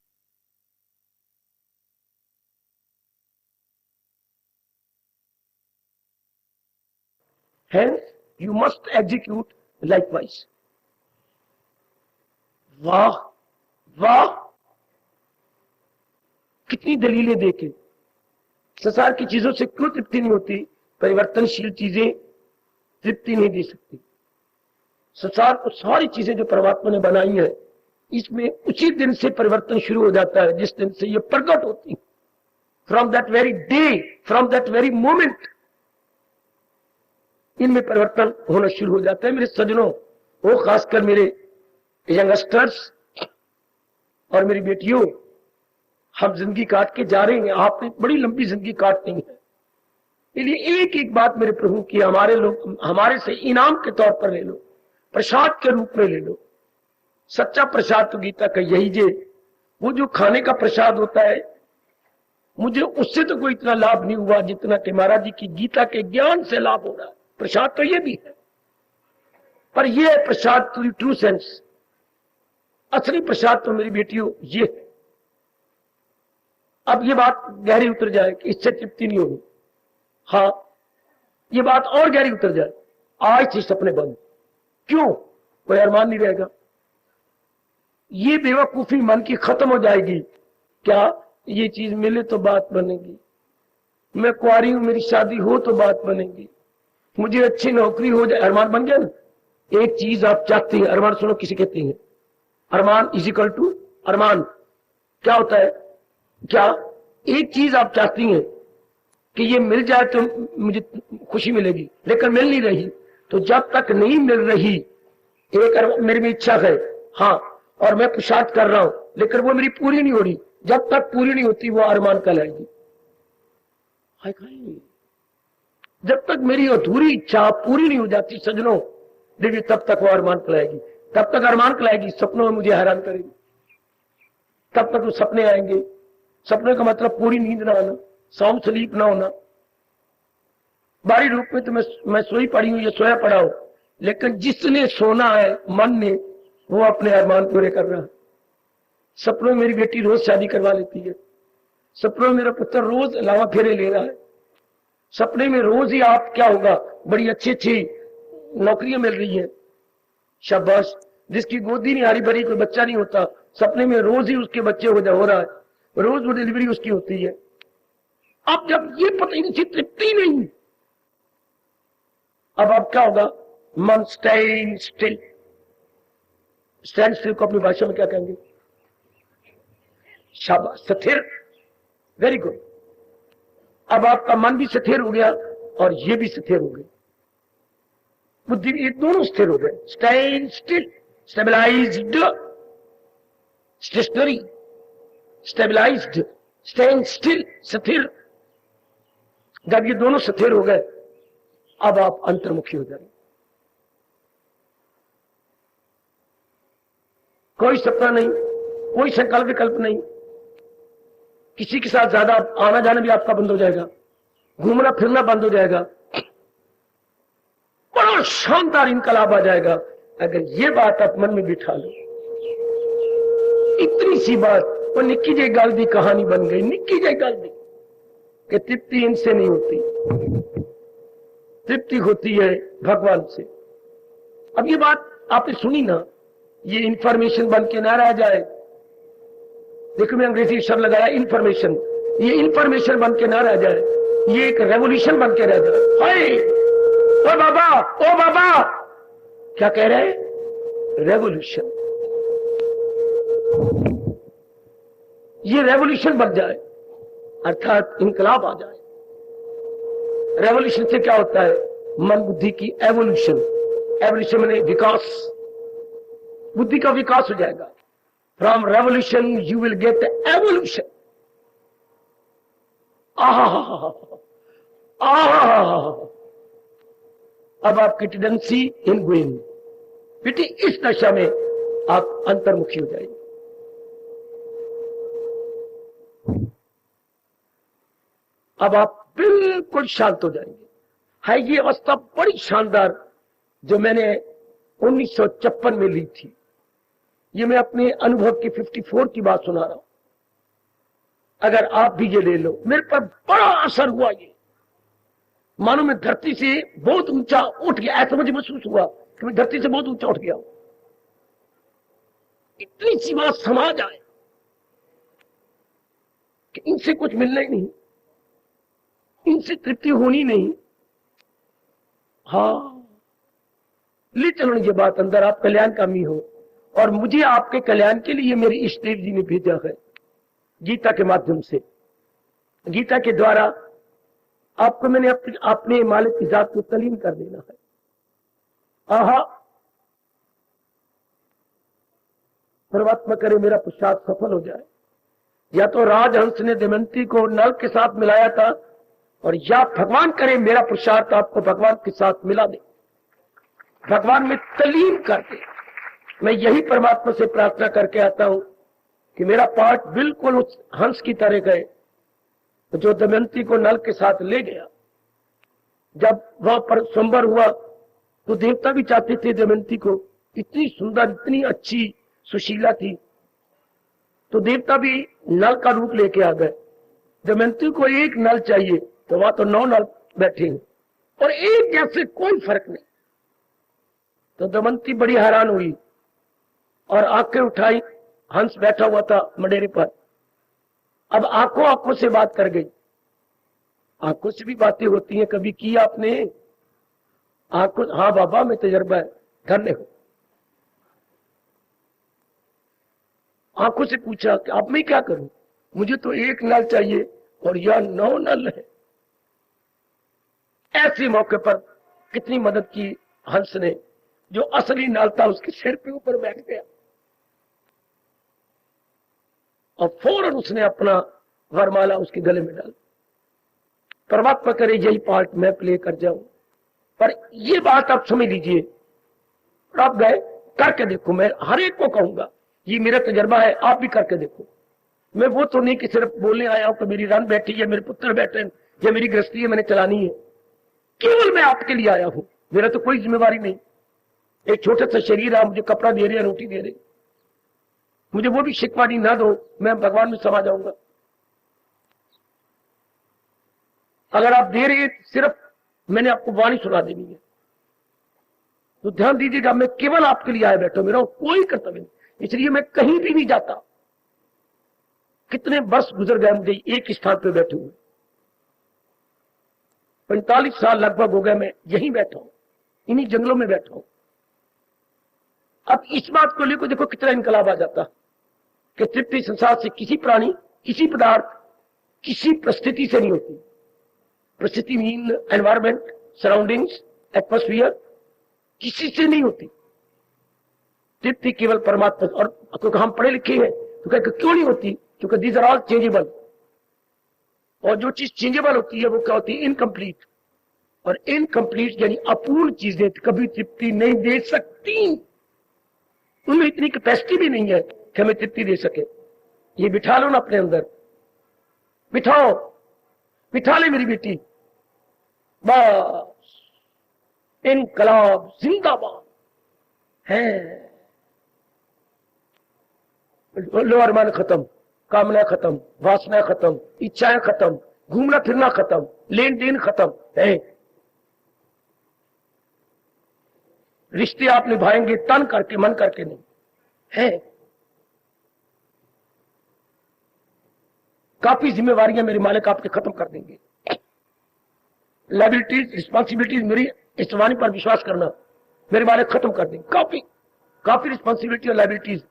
Hence, you must execute likewise. वाह वाह, कितनी दलीलें देके। संसार की चीजों से क्यों तृप्ति नहीं होती? परिवर्तनशील चीजें तृप्ति नहीं दे सकती। संसार को सारी चीजें जो परमात्मा ने बनाई है, इसमें उसी दिन से परिवर्तन शुरू हो जाता है जिस दिन से ये प्रकट होती। From that very day, from that very moment इनमें परिवर्तन होना शुरू हो जाता है। मेरे सज्जनों, वो खासकर मेरे यंगस्टर्स और मेरी बेटियों, हम जिंदगी काट के जा रहे हैं। आपने बड़ी लंबी जिंदगी काटनी है, इसलिए एक एक बात मेरे प्रभु की हमारे लोग हमारे से इनाम के तौर पर ले लो, प्रसाद के रूप में ले लो। सच्चा प्रसाद तो गीता का यही जे वो जो खाने का प्रसाद होता है, मुझे उससे तो कोई इतना लाभ नहीं हुआ जितना कि महाराज जी की गीता के ज्ञान से लाभ हो रहा है। प्रसाद तो ये भी है, पर ये है प्रसाद टू ट्रू सेंस। असली प्रसाद तो मेरी बेटियों ये है। अब ये बात गहरी उतर जाए कि इससे तृप्ति नहीं होगी, हाँ ये बात और गहरी उतर जाए, आज से सपने बंद। क्यों? कोई अरमान नहीं रहेगा। ये बेवकूफी मन की खत्म हो जाएगी। क्या ये चीज मिले तो बात बनेगी, मैं कुंवारी हूं मेरी शादी हो तो बात बनेगी, मुझे अच्छी नौकरी हो जाए, अरमान बन गया ना। एक चीज आप चाहते हैं, अरमान सुनो किसे कहते हैं, अरमान इज इक्वल टू अरमान क्या होता है? क्या एक चीज आप चाहती हैं कि ये मिल जाए तो मुझे खुशी मिलेगी, लेकिन मिल नहीं रही, तो जब तक नहीं मिल रही, एक मेरी में इच्छा है हाँ, और मैं पुरुषार्थ कर रहा हूं, लेकिन वो मेरी पूरी नहीं हो रही, जब तक पूरी नहीं होती वो अरमान कहलाएगी। जब तक मेरी अधूरी इच्छा पूरी नहीं हो जाती सजनों, देखिए तब तक वो अरमान कहलाएगी, तब तक अरमान कहलाएगी। सपनों में मुझे हैरान करेगी, तब तक वो सपने आएंगे। सपने का मतलब पूरी नींद ना आना, साउंड स्लीप ना होना। बाहरी रूप में तो मैं सोई पड़ी हूं या सोया पड़ा हूं, लेकिन जिसने सोना है मन ने, वो अपने अरमान पूरे कर रहा है। सपनों में मेरी बेटी रोज शादी करवा लेती है, सपनों में मेरा पुत्र रोज लावा फेरे ले रहा है, सपने में रोज ही आप क्या होगा, बड़ी अच्छी अच्छी नौकरियां मिल रही है, शाबाश। जिसकी गोदी नहीं हरी भरी, कोई बच्चा नहीं होता, सपने में रोज ही उसके बच्चे हो रहा है, रोज वो डिलीवरी उसकी होती है। अब जब ये पता ही नहीं, तृप्ति नहीं, अब क्या होगा? मन स्टैंड स्टिल। स्टैंड स्टिल को अपनी भाषा में क्या कहेंगे? शाबाश, स्थिर, वेरी गुड। अब आपका मन भी स्थिर हो गया और ये भी स्थिर हो गई, बुद्धि भी, दोनों स्थिर हो गए। Stand still, stabilized, stationary, stabilized, stand still, स्थिर। जब ये दोनों स्थिर हो गए, अब आप अंतर्मुखी हो जाएंगे। कोई सपना नहीं, कोई संकल्प विकल्प नहीं, किसी के साथ ज्यादा आना जाना भी आपका बंद हो जाएगा, घूमना फिरना बंद हो जाएगा, बड़ा शानदार इनकलाब आ जाएगा। अगर ये बात आप मन में बिठा लो, इतनी सी बात, वो निक्की जी गल दी कहानी बन गई, निक्की जी गल दी कि तृप्ति इनसे नहीं होती, तृप्ति होती है भगवान से। अब ये बात आपने सुनी ना, ये इंफॉर्मेशन बन के ना रह जाए। देखो मैं अंग्रेजी शब्द लगाया इंफॉर्मेशन, ये इंफॉर्मेशन बन के ना रह जाए, ये एक रेवोल्यूशन बन के रह जाए। हाय ओ बाबा, ओ बाबा, क्या कह रहे हैं? रेवोल्यूशन। ये रेवोल्यूशन बन जाए, अर्थात इनकलाब आ जाए। रेवोल्यूशन से क्या होता है? मन बुद्धि की एवोल्यूशन। एवोल्यूशन माने विकास, बुद्धि का विकास हो जाएगा। From revolution you will get evolution. अब आपकी टेंडेंसी इन गोइंग, बेटी इस दशा में आप अंतर्मुखी हो जाएंगे। अब आप बिल्कुल शांत हो जाएंगे। है ये अवस्था बड़ी शानदार जो मैंने 1956 में ली थी। ये मैं अपने अनुभव की 54 की बात सुना रहा हूं। अगर आप भी ये ले लो, मेरे पर बड़ा असर हुआ। ये मानो मैं धरती से बहुत ऊंचा उठ गया, ऐसा मुझे महसूस हुआ कि मैं धरती से बहुत ऊंचा उठ गया हूं। इतनी सी बात समा जाए कि इनसे कुछ मिलना ही नहीं, इनसे तृप्ति होनी नहीं। हाँ, ले चलो ये बात अंदर, आप कल्याणकामी हो, और मुझे आपके कल्याण के लिए मेरे इष्ट देव जी ने भेजा है गीता के माध्यम से। गीता के द्वारा आपको मैंने अपने मालिक की जात को तलीम कर देना है। आहा, परमात्मा करे मेरा पुरुषार्थ सफल हो जाए। या तो राजहंस ने दमयंती को नल के साथ मिलाया था, और या भगवान करे मेरा पुरुषार्थ आपको भगवान के साथ मिला दे, भगवान में तलीम कर दे। मैं यही परमात्मा से प्रार्थना करके आता हूं कि मेरा पार्ट बिल्कुल उस हंस की तरह गए जो दमयंती को नल के साथ ले गया। जब वहां पर स्वयंवर हुआ तो देवता भी चाहते थे दमयंती को, इतनी सुंदर इतनी अच्छी सुशीला थी, तो देवता भी नल का रूप लेके आ गए। दमयंती को एक नल चाहिए, तो वहां तो 9 नल बैठे हैं और एक जैसे कोई फर्क नहीं। तो दमयंती बड़ी हैरान हुई और आंखें उठाई, हंस बैठा हुआ था मडेरे पर। अब आंखों आंखों से बात कर गई। आंखों से भी बातें होती हैं, कभी की आपने? आंखों, हाँ बाबा मैं तजर्बा है, धन्य हो। आंखों से पूछा कि अब मैं क्या करूं, मुझे तो एक नल चाहिए और यह 9 नल है। ऐसे मौके पर कितनी मदद की हंस ने, जो असली नल था उसके सिर पे ऊपर बैठ गया और फौरन उसने अपना वरमाला उसके गले में डाल। परमात्मा करे यही पार्ट मैं प्ले कर जाऊं। पर ये बात आप समझ लीजिए, आप गए करके देखो, मैं हर एक को कहूंगा, ये मेरा तजर्बा है, आप भी करके देखो। मैं वो तो नहीं कि सिर्फ बोलने आया हूं कि मेरी रन बैठी है, मेरे पुत्र बैठे हैं, या मेरी गृहस्थी है मैंने चलानी है। केवल मैं आपके लिए आया हूं, मेरा तो कोई जिम्मेवारी नहीं। एक छोटा सा शरीर है, मुझे कपड़ा दे रहे, रोटी दे रहे, मुझे वो भी शिकवानी ना दो, मैं भगवान में समा जाऊंगा। अगर आप दे रहे सिर्फ मैंने आपको वाणी सुना देनी है, तो ध्यान दीजिएगा, मैं केवल आपके लिए आया बैठा, मेरा कोई कर्तव्य नहीं, इसलिए मैं कहीं भी नहीं जाता। कितने वर्ष गुजर गए मुझे एक स्थान पे बैठे हुए, 45 साल लगभग हो गए मैं यहीं बैठा हूं, इन्हीं जंगलों में बैठा हूं। अब इस बात को लेकर देखो कितना इनकलाब आ जाता कि तृप्ति संसार से किसी प्राणी, किसी पदार्थ, किसी परिस्थिति से नहीं होती। परिस्थिति मीन एनवायरमेंट, सराउंडिंग्स, एटमॉस्फियर, किसी से नहीं होती। तृप्ति केवल परमात्मा। और क्योंकि हम पढ़े लिखे हैं तो क्या क्यों नहीं होती? क्योंकि दीज आर ऑल चेंजेबल, और जो चीज चेंजेबल होती है वो क्या होती है? इनकम्प्लीट। और इनकम्प्लीट यानी अपूर्ण चीजें कभी तृप्ति नहीं दे सकती, उनमें इतनी कैपेसिटी भी नहीं है कि हमें तृप्ति दे सके। ये बिठा लो ना अपने अंदर, बिठाओ, बिठा ले मेरी बेटी, बस इनकलाब जिंदाबाद है। लो अरमान खत्म, कामना खत्म, वासना खत्म, इच्छाएं खत्म, घूमना फिरना खत्म, लेन देन खत्म है। रिश्ते आप निभाएंगे तन करके, मन करके नहीं है। काफी जिम्मेवारियां मेरे मालिक आपके खत्म कर देंगे। लायबिलिटीज, रिस्पॉन्सिबिलिटीज मेरी इस वाणी पर विश्वास करना, मेरे मालिक खत्म कर देंगे। काफी काफी रिस्पॉन्सिबिलिटी और लायबिलिटीज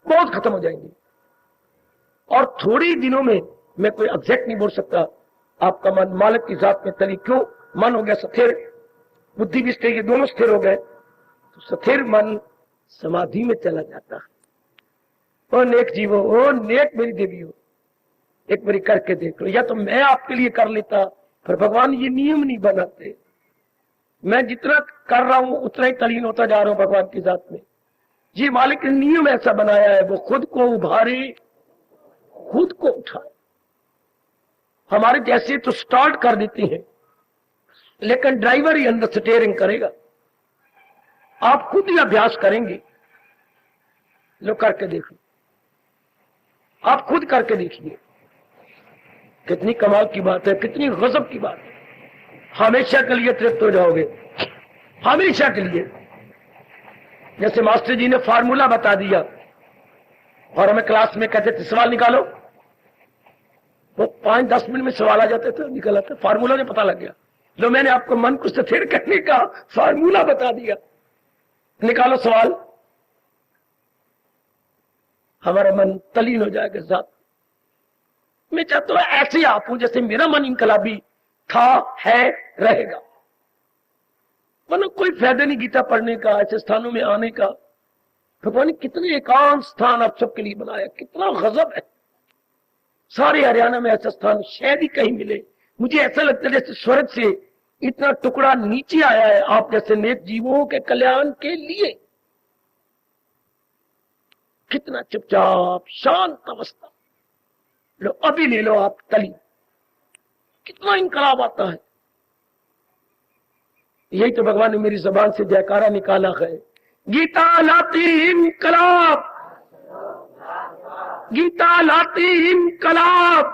बहुत खत्म हो जाएंगी। और थोड़े ही दिनों में, मैं कोई एग्जैक्ट नहीं बोल सकता, आपका मन मालिक की जात में तली। क्यों? मन हो गया स्थिर, बुद्धि भी स्थिर, ये दोनों स्थिर हो गए, तो स्थिर मन समाधि में चला जाता है। ओ नेक जीवो, ओ नेक मेरी देवी हो, एक बारी करके देख लो। या तो मैं आपके लिए कर लेता, पर भगवान ये नियम नहीं बनाते। मैं जितना कर रहा हूं उतना ही तलीन होता जा रहा हूं भगवान की जात में। ये मालिक ने नियम ऐसा बनाया है, वो खुद को उभारे, खुद को उठाए। हमारे जैसे तो स्टार्ट कर देते हैं, लेकिन ड्राइवर ही अंदर स्टीयरिंग करेगा। आप खुद ही अभ्यास करेंगे, लो करके देखो, आप खुद करके देखिए। कितनी कमाल की बात है, कितनी गजब की बात है। हमेशा के लिए तृप्त हो जाओगे, हमेशा के लिए। जैसे मास्टर जी ने फार्मूला बता दिया और हमें क्लास में कहते थे सवाल निकालो, वो 5-10 मिनट में सवाल आ जाते थे, निकल आते, फार्मूला ने पता लग गया। लो मैंने आपको मन को स्थिर करने का फार्मूला बता दिया, निकालो सवाल, हमारा मन तलीन हो जाएगा साथ। मैं चाहता हूं ऐसे आप हो जैसे मेरा मन इनकलाबी था, है, रहेगा। वरना कोई फायदा नहीं गीता पढ़ने का, ऐसे स्थानों में आने का। भगवान ने कितने एकांत स्थान आप सबके लिए बनाया, कितना गजब है। सारे हरियाणा में ऐसा स्थान शायद ही कहीं मिले। मुझे ऐसा लगता है जैसे स्वर्ग से इतना टुकड़ा नीचे आया है आप जैसे नेक जीवों के कल्याण के लिए। कितना चुपचाप शांत अवस्था। लो अभी ले लो आप तली, कितना इनकलाब आता है। यही तो भगवान ने मेरी जबान से जयकारा निकाला है, गीता लाती इनकलाब, गीता लाती इनकलाब।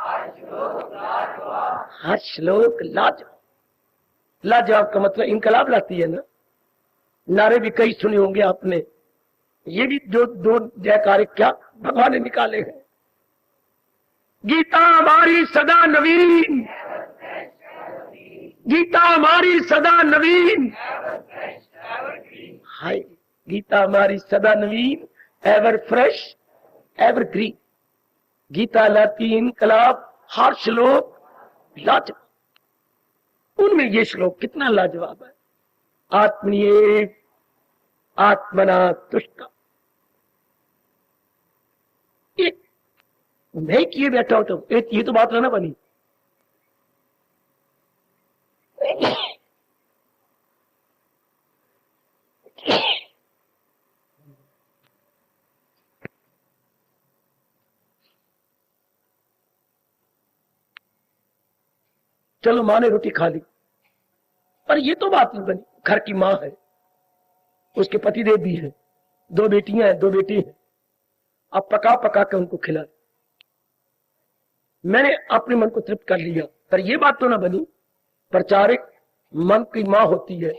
हर श्लोक लाजवाब। लाजवाब का मतलब इनकलाब लाती है ना। नारे भी कई सुने होंगे आपने, ये भी दो जयकारे क्या भगवान ने निकाले हैं। गीता हमारी सदा नवीन, गीता हमारी सदा नवीन। हाय, गीता हमारी सदा नवीन, ever fresh, ever green. Gita लाती इनकलाब, हर श्लोक लाजवाब। उनमें ये श्लोक कितना लाजवाब है। आत्मनियेव आत्मना तुष्ट। मैं किए बैठा हूं तो ये तो बात ना बनी। चलो माँ ने रोटी खा ली, पर ये तो बात नहीं बनी। घर की माँ है, उसके पतिदेव भी है, 2 बेटियां हैं, 2 बेटे हैं। अब पका पका के उनको खिला। मैंने अपने मन को तृप्त कर लिया, पर यह बात तो ना बनी। प्रचारक मन की माँ होती है,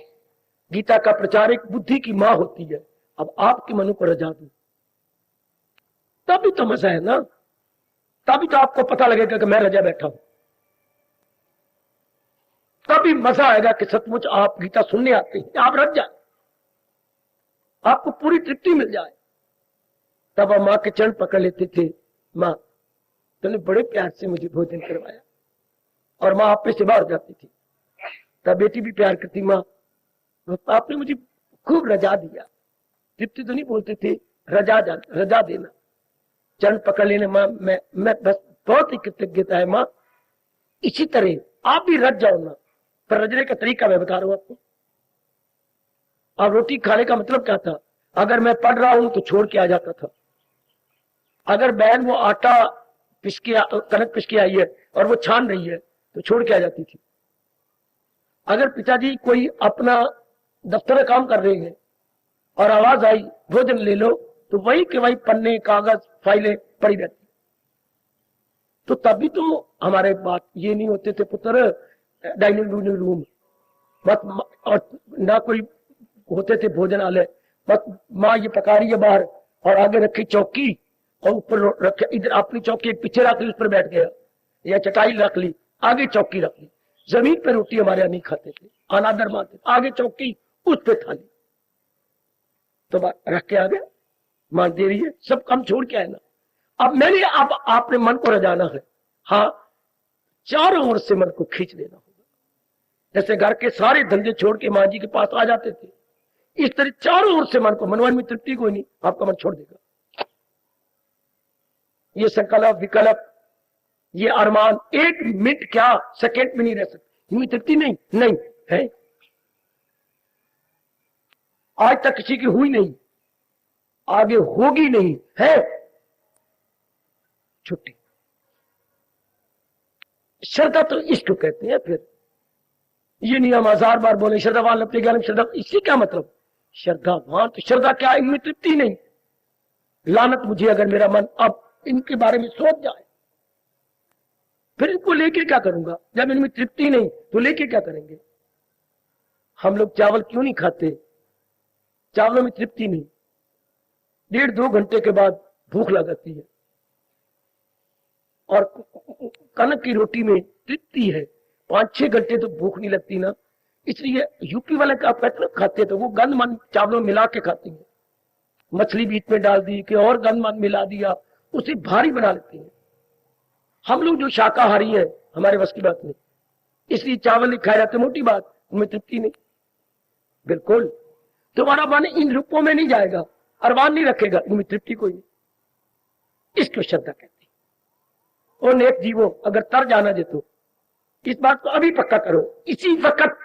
गीता का प्रचारक बुद्धि की माँ होती है। अब आपके मन को रजा दूं, तभी तो मजा है ना। तभी तो आपको पता लगेगा कि मैं रजा बैठा हूं। तभी मजा आएगा कि सचमुच आप गीता सुनने आते हैं, आप रज जाए, आपको पूरी तृप्ति मिल जाए। तब हम माँ के चरण पकड़ लेते थे। माँ तुमने बड़े प्यार से मुझे भोजन करवाया, और माँ आप पे से बाहर जाती थी। तब बेटी भी प्यार करती, माँ आपने मुझे खूब रजा दिया। तृप्ति तो नहीं बोलते थे, रजा देना, चरण पकड़ लेने। माँ मैं बस बहुत ही कृतज्ञता है माँ। इसी तरह आप भी रज जाओ ना, पर रजने का तरीका मैं बता रहा हूं आपको। अब रोटी खाने का मतलब क्या था? अगर मैं पढ़ रहा हूं तो छोड़ के आ जाता था। अगर बहन वो आटा कनक पिस के आई है और वो छान रही है तो छोड़ के आ जाती थी। अगर पिताजी कोई अपना दफ्तर का काम कर रहे हैं और आवाज आई भोजन ले लो, तो वही के वही पन्ने कागज फाइलें पड़ी रहती। तो तभी तो हमारे बात ये नहीं होते थे पुत्र डाइनिंग रूम बस, और ना कोई होते थे भोजन आले। बस माँ ये पका रही है बाहर, और आगे रखी चौकी, और ऊपर रखे, इधर अपनी चौकी पीछे रख ली, उस पर बैठ गया, या चटाई रख ली, आगे चौकी रख ली। जमीन पे रोटी हमारे यहाँ नहीं खाते थे, अनादर मानते, आगे चौकी, उस पे थाली, तो रख के आ गया। मां दे रही है, सब काम छोड़ के आए ना। अब आपने मन को रजाना है। हाँ, चारों ओर से मन को खींच लेना होगा। जैसे घर के सारे धंधे छोड़ के मां जी के पास आ जाते थे, इस तरह चारों ओर से मन को, मनवन में तृप्ति कोई नहीं, आपका मन छोड़ देगा। ये संकल्प विकल्प, ये अरमान 1 मिनट क्या सेकंड में नहीं रह सकते। इनमें तृप्ति नहीं है। आज तक किसी की हुई नहीं, आगे होगी नहीं है। छुट्टी। श्रद्धा तो इसको कहते हैं। फिर ये नहीं हम 1000 बार बोले श्रद्धावान लपटे ज्ञान श्रद्धा, इससे क्या मतलब? श्रद्धावान तो श्रद्धा क्या, इनमें तृप्ति नहीं। लानत मुझे अगर मेरा मन अब इनके बारे में सोच जाए, फिर इनको लेके क्या करूंगा? जब इनमें तृप्ति नहीं तो लेके क्या करेंगे? हम लोग चावल क्यों नहीं खाते? चावलों में तृप्ति नहीं। 1.5-2 घंटे के बाद भूख लगाती है, और कनक की रोटी में तृप्ति है। 5-6 घंटे तो भूख नहीं लगती ना। इसलिए यूपी वाले का पैतृ खाते तो वो गंदमंद चावलों मिला के खाती है। मछली बीच में डाल दी कि और गंदमंद मिला दिया, उसे भारी बना लेती है। हम लोग जो शाकाहारी है, हमारे बस की बात नहीं, इसलिए चावल नहीं खाए जाते। मोटी बात, उनमें तृप्ति नहीं। बिल्कुल तुम्हारा मन इन रूपों में नहीं जाएगा, अरमान नहीं रखेगा, इनमें तृप्ति कोई नहीं। इसको श्रद्धा कहते हैं। और नेक जीवो, अगर तर जाना दे तो इस बात को अभी पक्का करो। इसी वक्त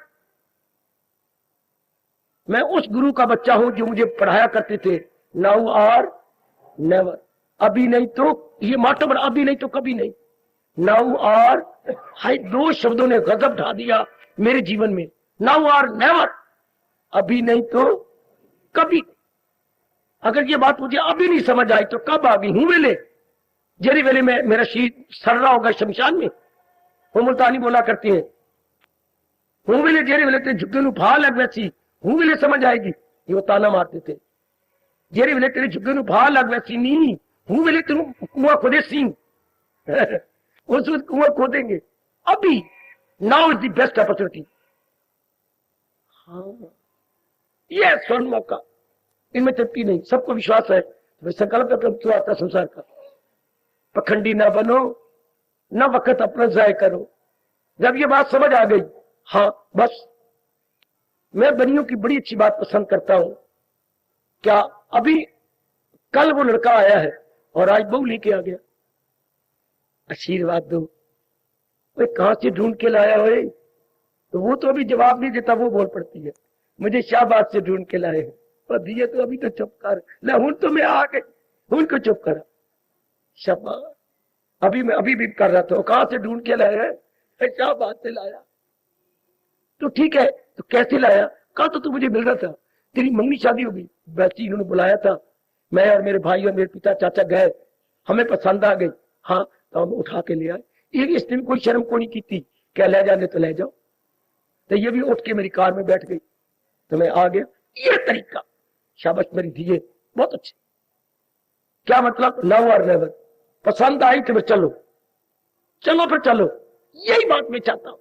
मैं उस गुरु का बच्चा हूं जो मुझे पढ़ाया करते थे। नाउ आर नेवर, अभी नहीं तो, ये माटो बड़ा, अभी नहीं तो कभी नहीं। नाउ और, हाय, दो शब्दों ने गजब ढा दिया मेरे जीवन में। नाउ और नेवर, अभी नहीं तो कभी। अगर ये बात मुझे अभी नहीं समझ आई तो कब आ गई? हूं वेले, जेरी वेले में मेरा शहीद सड़ रहा होगा शमशान में। वो मुल्तानी बोला करती है, हूं वेले जेरी वेले तेरे झुग्गे भा लग वैसी, हूं वेले समझ आएगी। ये वो ताना मारते थे, जेरी वेले तेरे झुग्गे भा लग वैसी नहीं, हूं वेले तेरू कुआं खोदे सी। उस वक्त कुआं खोदेंगे। अभी, now is the best opportunity. हाँ, ये स्वर्ण मौका, इनमें तृप्ति नहीं। सबको विश्वास है, संकल्प तो आता संसार का। पखंडी ना बनो, न वक्त अपना जाय करो। जब ये बात समझ आ गई, हाँ बस, मैं बनियों की बड़ी अच्छी बात पसंद करता हूं। क्या अभी कल वो लड़का आया है और आज बहू लेके आ गया, आशीर्वाद दो। भाई कहां से ढूंढ के लाया हो? तो वो तो अभी जवाब नहीं देता, वो बोल पड़ती है, मुझे शाहबाद से ढूंढ के लाए हैं। और दिए तो अभी तो चुप कर ना, हूं तो मैं आ गई, उनको चुप करा। शाबाश, अभी मैं अभी भी कर रहा था, कहां से ढूंढ के लाया है? शाहबाद से लाया। तो ठीक है, तो कैसे लाया? कहा तो तू मुझे मिल रहा था, तेरी मंगनी शादी होगी। वैसे इन्होंने बुलाया था, मैं और मेरे भाई और मेरे पिता चाचा गए, हमें पसंद आ गई। हाँ, तो हम उठा के ले आए। इसने कोई शर्म को नहीं की थी, क्या ले जाने तो ले जाओ। तो ये भी उठ के मेरी कार में बैठ गई, तो मैं आ गया। ये तरीका, शाबाश मेरी धीए, बहुत अच्छे। क्या मतलब? नाउ और नेवर। पसंद आई तो चलो, चलो फिर चलो, यही बात मैं चाहता हूं।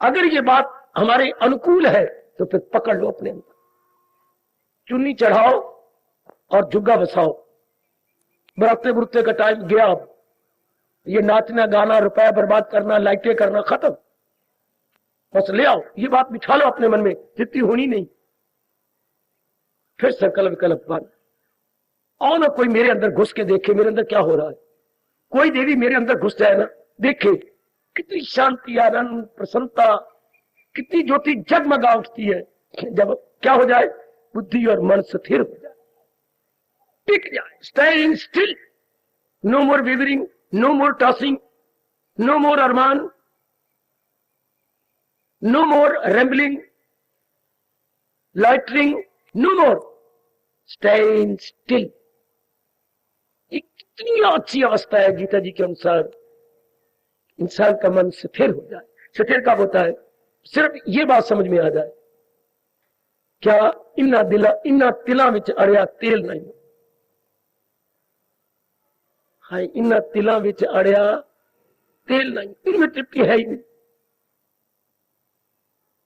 अगर ये बात हमारे अनुकूल है तो फिर पकड़ लो अपने अंदर, चुन्नी चढ़ाओ और जुग्गा बसाओ। बरतते बुरते का टाइम गया, अब ये नाचना गाना, रुपया बर्बाद करना, लाइटें करना खत्म। बस ले आओ, ये बात बिठा लो अपने मन में, जितनी होनी नहीं। फिर संकल्प विकल्प बन, और ना कोई मेरे अंदर घुस के देखे मेरे अंदर क्या हो रहा है। कोई देवी मेरे अंदर घुस जाए ना, देखे कितनी शांति, आनंद, प्रसन्नता, कितनी ज्योति जगमगा उठती है। जब क्या हो जाए, बुद्धि और मन स्थिर हो जाए, टिक जाए, स्टैंडिंग स्टिल, नो मोर वेवरिंग, नो मोर टॉसिंग, नो मोर अरमान, नो मोर रैम्बलिंग, लाइटरिंग, नो मोर, स्टैंड स्टिल। इतनी अच्छी अवस्था है गीता जी के अनुसार, इंसान का मन स्थिर हो जाए। स्थिर कब होता है? सिर्फ ये बात समझ में आ जाए, क्या इन्ना तिला विच अड़िया तेल नहीं। हाय, इन्ना तिला विच अड़िया तेल नहीं, इनमें तृप्ति है ही नहीं।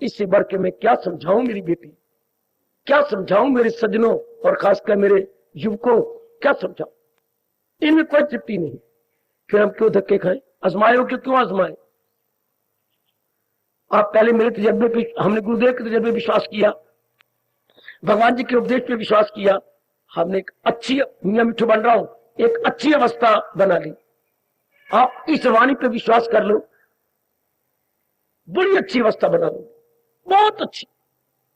इससे बढ़ के मैं क्या समझाऊं मेरी बेटी, क्या समझाऊं मेरे सज्जनों और खासकर मेरे युवकों, क्या समझाऊं? इनमें कोई तृप्ति नहीं। फिर हम क्यों धक्के खाएं? आजमाए हो क्यों आजमाए? आप पहले मेरे तजर्बे पे, हमने गुरुदेव के तजर्बे पे विश्वास किया, भगवान जी के उपदेश पे विश्वास किया, हमने एक अच्छी, मियां मिठू बन रहा हूं, एक अच्छी अवस्था बना ली। आप इस वाणी पे विश्वास कर लो, बड़ी अच्छी अवस्था बना लो, बहुत अच्छी।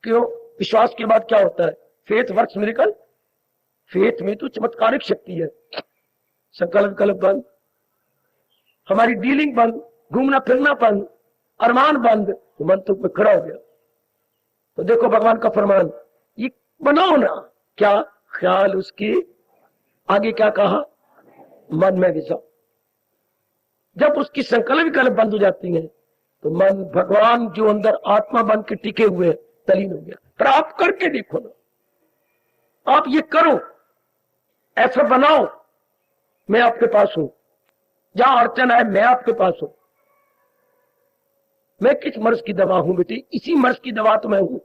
क्यों? विश्वास के बाद क्या होता है? Faith works miracle. फेथ में तो चमत्कारिक शक्ति है। संकल्प विकल्प बंद, हमारी डीलिंग बंद, घूमना फिरना बंद, अरमान बंद, तो मन तो खड़ा हो गया। तो देखो भगवान का फरमान, ये बनाओ ना, क्या ख्याल उसके आगे क्या कहा? मन में विचार। जब उसकी संकल्प विकल्प बंद हो जाती है तो मन भगवान जो अंदर आत्मा बन के टिके हुए तलीन हो गया। पर आप करके देखो ना, आप ये करो, ऐसा बनाओ, मैं आपके पास हूं, जहां अड़चन है मैं आपके पास हूं। मैं किस मर्ज की दवा हूं बेटी? इसी मर्ज की दवा तो मैं हूं।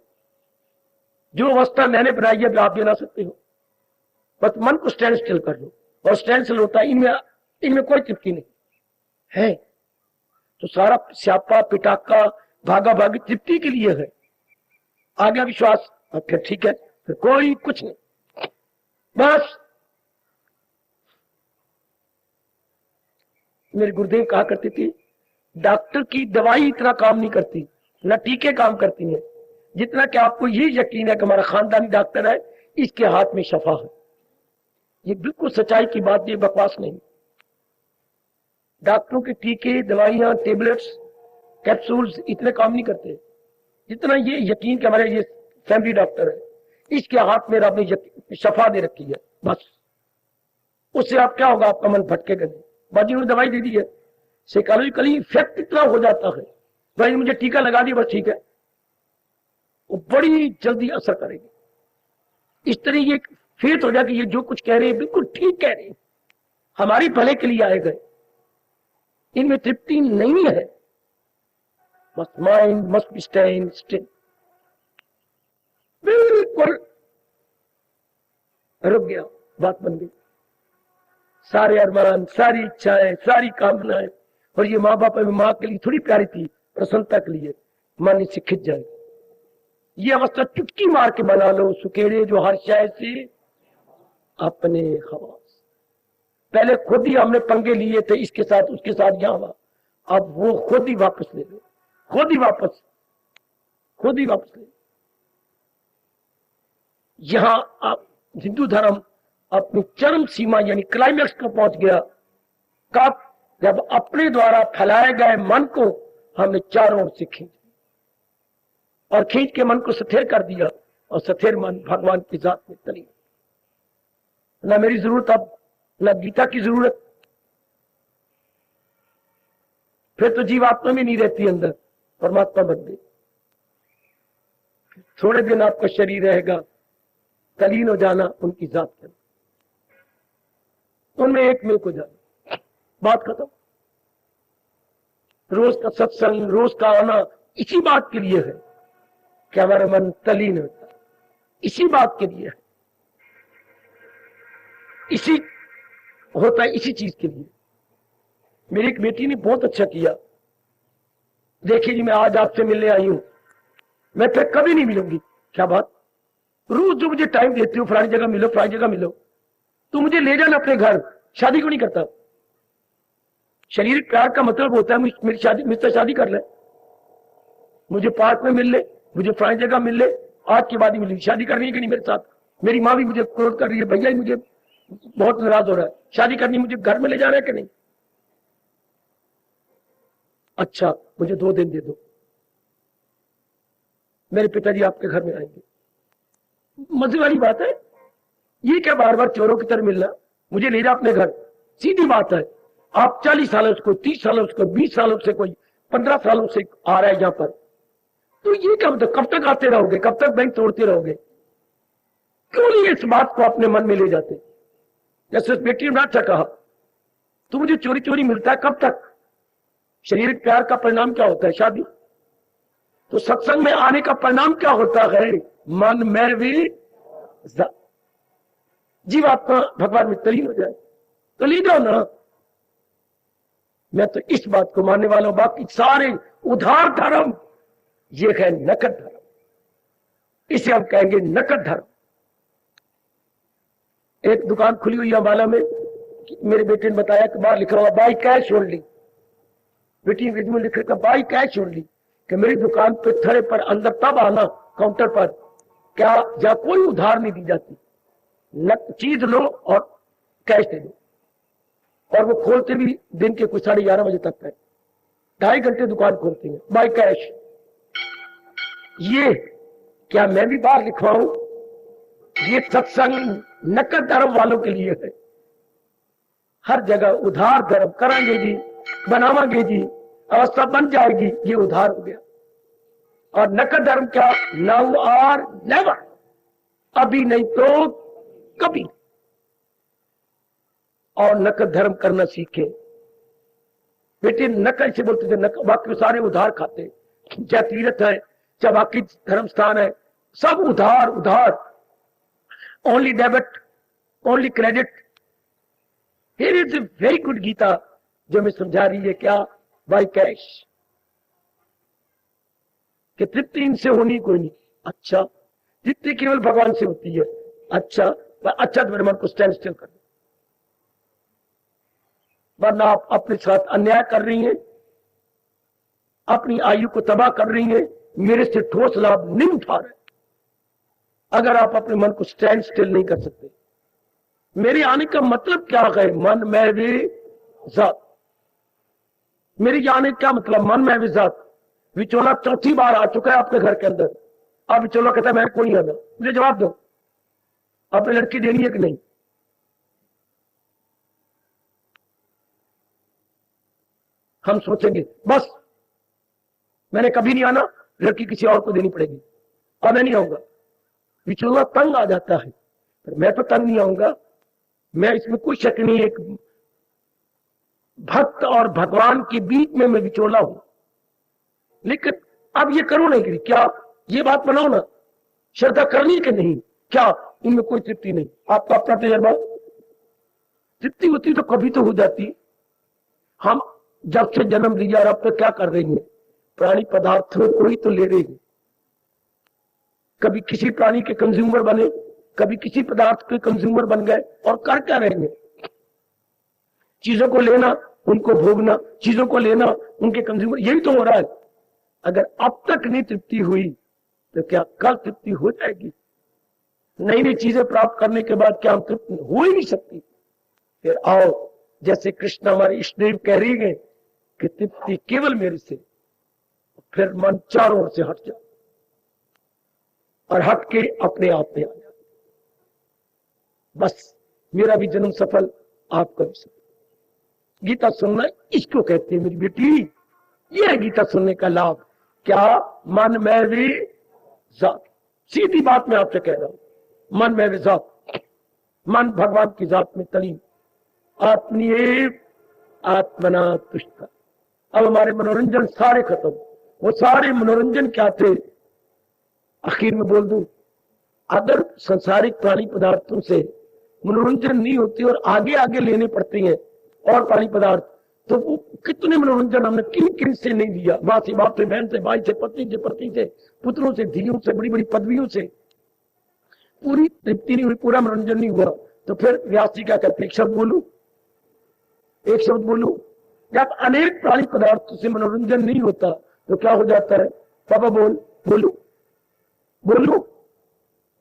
जो अवस्था मैंने बनाई है आप बना सकते हो। बस मन को स्टैंड स्टिल कर लो, और स्टैंड स्टिल होता है, इनमें कोई तृप्ति नहीं है। तो सारा स्यापा पिटाका भागा भागी तृप्ति के लिए है। आ गया विश्वास, और फिर ठीक है, फिर कोई कुछ नहीं। बस मेरे गुरुदेव कहा करते थे, डॉक्टर की दवाई इतना काम नहीं करती, न टीके काम करती है, जितना कि आपको ये यकीन है कि हमारा खानदानी डॉक्टर है, इसके हाथ में शफा है। ये बिल्कुल सच्चाई की बात, ये बकवास नहीं। डॉक्टरों के टीके, दवाइयां, टेबलेट्स, कैप्सूल्स इतने काम नहीं करते जितना ये यकीन कि हमारे ये फैमिली डॉक्टर है, इसके हाथ में रब ने शफा दे रखी है। बस उससे आप क्या होगा, आपका मन भटकेगा नहीं। बाजी ने दवाई दे दी है, साइकोलॉजिकली इफेक्ट इतना हो जाता है, भाई मुझे टीका लगा दिया बस ठीक है, वो बड़ी जल्दी असर करेगी। इस तरह ये फेथ हो जाए कि ये जो कुछ कह रहे हैं बिल्कुल ठीक कह रहे हैं, हमारी भले के लिए आए गए, इनमें तृप्ति नहीं है। बस mind must be stand still, बिल्कुल रुक गया, बात बन गई। सारे अरमान, सारी इच्छाएं, सारी कामनाएं, और ये माँ बाप में माँ के लिए थोड़ी प्यारी थी, प्रसन्नता के लिए, मन इससे खिंच जाए। ये अवस्था चुटकी मार के बना लो, सुकेड़े जो हर शाय से अपने खवास। पहले खुद ही हमने पंगे लिए थे इसके साथ उसके साथ, यहाँ अब वो खुद ही वापस ले लो, खुद ही वापस ले। यहां आप हिंदू धर्म अपनी चरम सीमा यानी क्लाइमैक्स को पहुंच गया, कब? जब अपने द्वारा फैलाए गए मन को हमने चारों ओर से खींच और खींच के मन को स्थिर कर दिया, और स्थिर मन भगवान की जात में तली। ना मेरी जरूरत अब, ना गीता की जरूरत, फिर तो जीवात्मा में नहीं रहती, अंदर परमात्मा बन गई। थोड़े दिन आपका शरीर रहेगा, तलीन हो जाना उनकी जात के, उनमें एक मिल को जाना, बात खत्म। रोज का सत्संग, रोज का आना इसी बात के लिए है कि हमारा मन तलीन होता है, इसी बात के लिए है, इसी होता है, इसी चीज के लिए। मेरी एक बेटी ने बहुत अच्छा किया, देखिए जी मैं आज आपसे मिलने आई हूं, मैं फिर कभी नहीं मिलूंगी। क्या बात? रोज जो मुझे टाइम देती हो, फलानी जगह मिलो, फलानी जगह मिलो, तो मुझे ले जाना अपने घर, शादी क्यों नहीं करता? शारीरिक प्यार का मतलब होता है मेरी शादी, मुझसे शादी कर ले, मुझे पार्क में मिल ले, मुझे फलानी जगह मिल ले, आज के बाद ही मिलेगी। शादी करनी है कि नहीं मेरे साथ? मेरी माँ भी मुझे क्रोध कर रही है, भैया ही मुझे बहुत नाराज हो रहा है, शादी करनी, मुझे घर में ले जा रहा है कि नहीं? अच्छा मुझे 2 दिन दे दो, मेरे पिताजी आपके घर में आएंगे। मजे वाली बात है ये, क्या बार बार चोरों की तरह मिलना? मुझे ले जा अपने घर, सीधी बात है। आप 40 सालों से, कोई 30 सालों से, कोई 20 सालों से, कोई 15 सालों से आ रहा है यहाँ पर, तो ये क्या मतलब? कब तक आते रहोगे? कब तक बैंक तोड़ते रहोगे? क्यों नहीं इस बात को अपने मन में ले जाते? जैसे बेटी ने अच्छा कहा, तो मुझे चोरी चोरी मिलता है, कब तक? शारीरिक प्यार का परिणाम क्या होता है? शादी। तो सत्संग में आने का परिणाम क्या होता है? मन में भी जीवात्मा भगवान में तलीन हो जाए, तो ले जाओ ना। मैं तो इस बात को मानने वाला हूं, बाकी सारे उधार धर्म ये है नकद धर्म, इसे हम कहेंगे नकद धर्म। एक दुकान खुली हुई है अम्बाला में, मेरे बेटे ने बताया कि बाहर लिखा हुआ बाई कैश ओनली, बेटी में लिख रखा बाई कैश ओनली, कि मेरी दुकान पे थड़े पर अंदर तब आना काउंटर पर क्या जहां कोई उधार नहीं दी जाती, चीज लो और कैश दे दो। और वो खोलते भी दिन के कुछ 11:30 बजे तक है, 2.5 घंटे दुकान खोलते हैं बाय कैश। ये क्या मैं भी बाहर लिखवाऊं? ये सत्संग नकद धर्म वालों के लिए है। हर जगह उधार धर्म कराएंगे जी, बनावांगे जी, अवस्था बन जाएगी, ये उधार हो गया। और नकद धर्म क्या? नाउ आर नेवर, अभी नहीं तो कभी। और नकद धर्म करना सीखे। बेटे नकद से बोलते थे, नकद, बाकी सारे उधार खाते, चाहे तीर्थ है, चाहे बाकी धर्म स्थान है, सब उधार उधार, only debit, only credit. Here is a very good Gita जो हमें समझा रही है, क्या? बाय कैश, कि तृप्ति इनसे होनी कोई नहीं। अच्छा, जितनी केवल भगवान से होती है। अच्छा तो मेरे मन को स्टैंड स्टिल कर दो, वरना आप अपने साथ अन्याय कर रही हैं, अपनी आयु को तबाह कर रही हैं, मेरे से ठोस लाभ नहीं उठा रहे। अगर आप अपने मन को स्टैंड स्टिल नहीं कर सकते, मेरे आने का मतलब क्या है? मन में वे जात। मेरी आने का मतलब मन में वे जात। विचोला चौथी बार आ चुका है आपके घर के अंदर। अब विचोला कहता है मैं कोई नहीं आना। मुझे जवाब दो, आपने लड़की देनी है कि नहीं? हम सोचेंगे बस मैंने कभी नहीं आना, लड़की किसी और को देनी पड़ेगी, अब मैं नहीं आऊंगा। विचोला तंग आ जाता है, पर मैं तो तंग नहीं आऊंगा। मैं इसमें कोई शक नहीं, एक भक्त और भगवान के बीच में मैं विचोला हूं। लेकिन अब ये करो नहीं, क्या ये बात बनाओ ना, श्रद्धा करनी कि नहीं? क्या इनमें कोई तृप्ति नहीं? आपका अपना तजर्बा, तृप्ति होती तो कभी तो हो जाती। हम जब से जन्म लिया और अब तक क्या कर रही है? प्राणी पदार्थ में कोई तो ले रही है। कभी किसी प्राणी के कंज्यूमर बने, कभी किसी पदार्थ के कंज्यूमर बन गए, और कर क्या रहेंगे? चीजों को लेना, उनको भोगना, चीजों को लेना, उनके कंज्यूमर, यही तो हो रहा है। अगर अब तक नहीं तृप्ति हुई तो क्या कल तृप्ति हो जाएगी? नई नई चीजें प्राप्त करने के बाद क्या हम तृप्त हो ही नहीं सकती? फिर आओ, जैसे कृष्ण हमारे इष्टदेव कह रही है कि तृप्ति केवल मेरे से, फिर मन चारों ओर से हट जाए और हट के अपने आप में आ जाए। बस मेरा भी जन्म सफल, आपका भी सफल। गीता सुनना इसको कहते हैं मेरी बेटी, ये है गीता सुनने का लाभ। क्या? मन में भी जात। सीधी बात मैं आपसे कह रहा हूं, मन में भी जात। मन भगवान की जात में तलीन, आत्मीय आत्मना तुष्ट। अब हमारे मनोरंजन सारे खत्म। वो सारे मनोरंजन क्या थे? आखिर में बोल दूं, अगर संसारिक प्राणी पदार्थों से मनोरंजन नहीं होती और आगे आगे लेने पड़ते हैं और प्राणी पदार्थ, तो वो कितने मनोरंजन हमने किन किन से नहीं दिया। माँ से, बाप से, बहन से, भाई से, पत्नी से, पति से, पुत्रों से, धियों से, बड़ी बड़ी पदवियों से पूरी तृप्ति नहीं हुई, पूरा मनोरंजन नहीं हुआ। तो फिर व्यास जी क्या कहते? एक शब्द बोलू, एक शब्द बोलू। जब अनेक प्राणी पदार्थों से मनोरंजन नहीं होता तो क्या हो जाता है? बाबा बोल, बोलू, बोलू,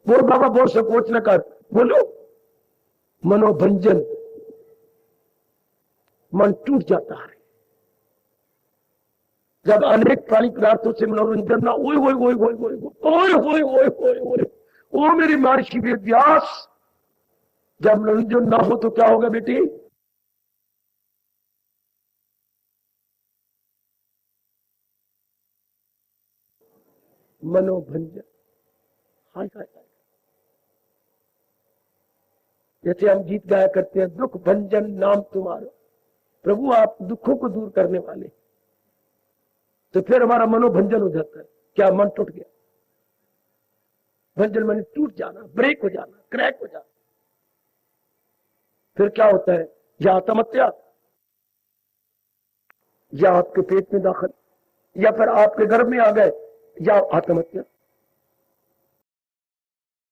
बोल बाबा, बोल, संकोच न कर, बोलो। मनोभंजन, मन टूट जाता है जब अनेक प्राणी पदार्थों से मनोरंजन ना। ओए ओए ओए ओए ओए ओए ओए ओए ओए ओए, ओ मेरी महर्षि व्यास, जब मनोरंजन ना हो तो क्या होगा बेटी? मनोभंजन। हाय हाय हाय। जैसे हम गीत गाया करते हैं, दुख भंजन नाम तुम्हारा, प्रभु आप दुखों को दूर करने वाले। तो फिर हमारा मनोभंजन हो जाता है। क्या? मन टूट गया। भंजन माने टूट जाना, ब्रेक हो जाना, क्रैक हो जाना। फिर क्या होता है? या आत्महत्या, या आपके पेट में दाखिल, या फिर आपके गर्भ में आ गए, या आत्महत्या।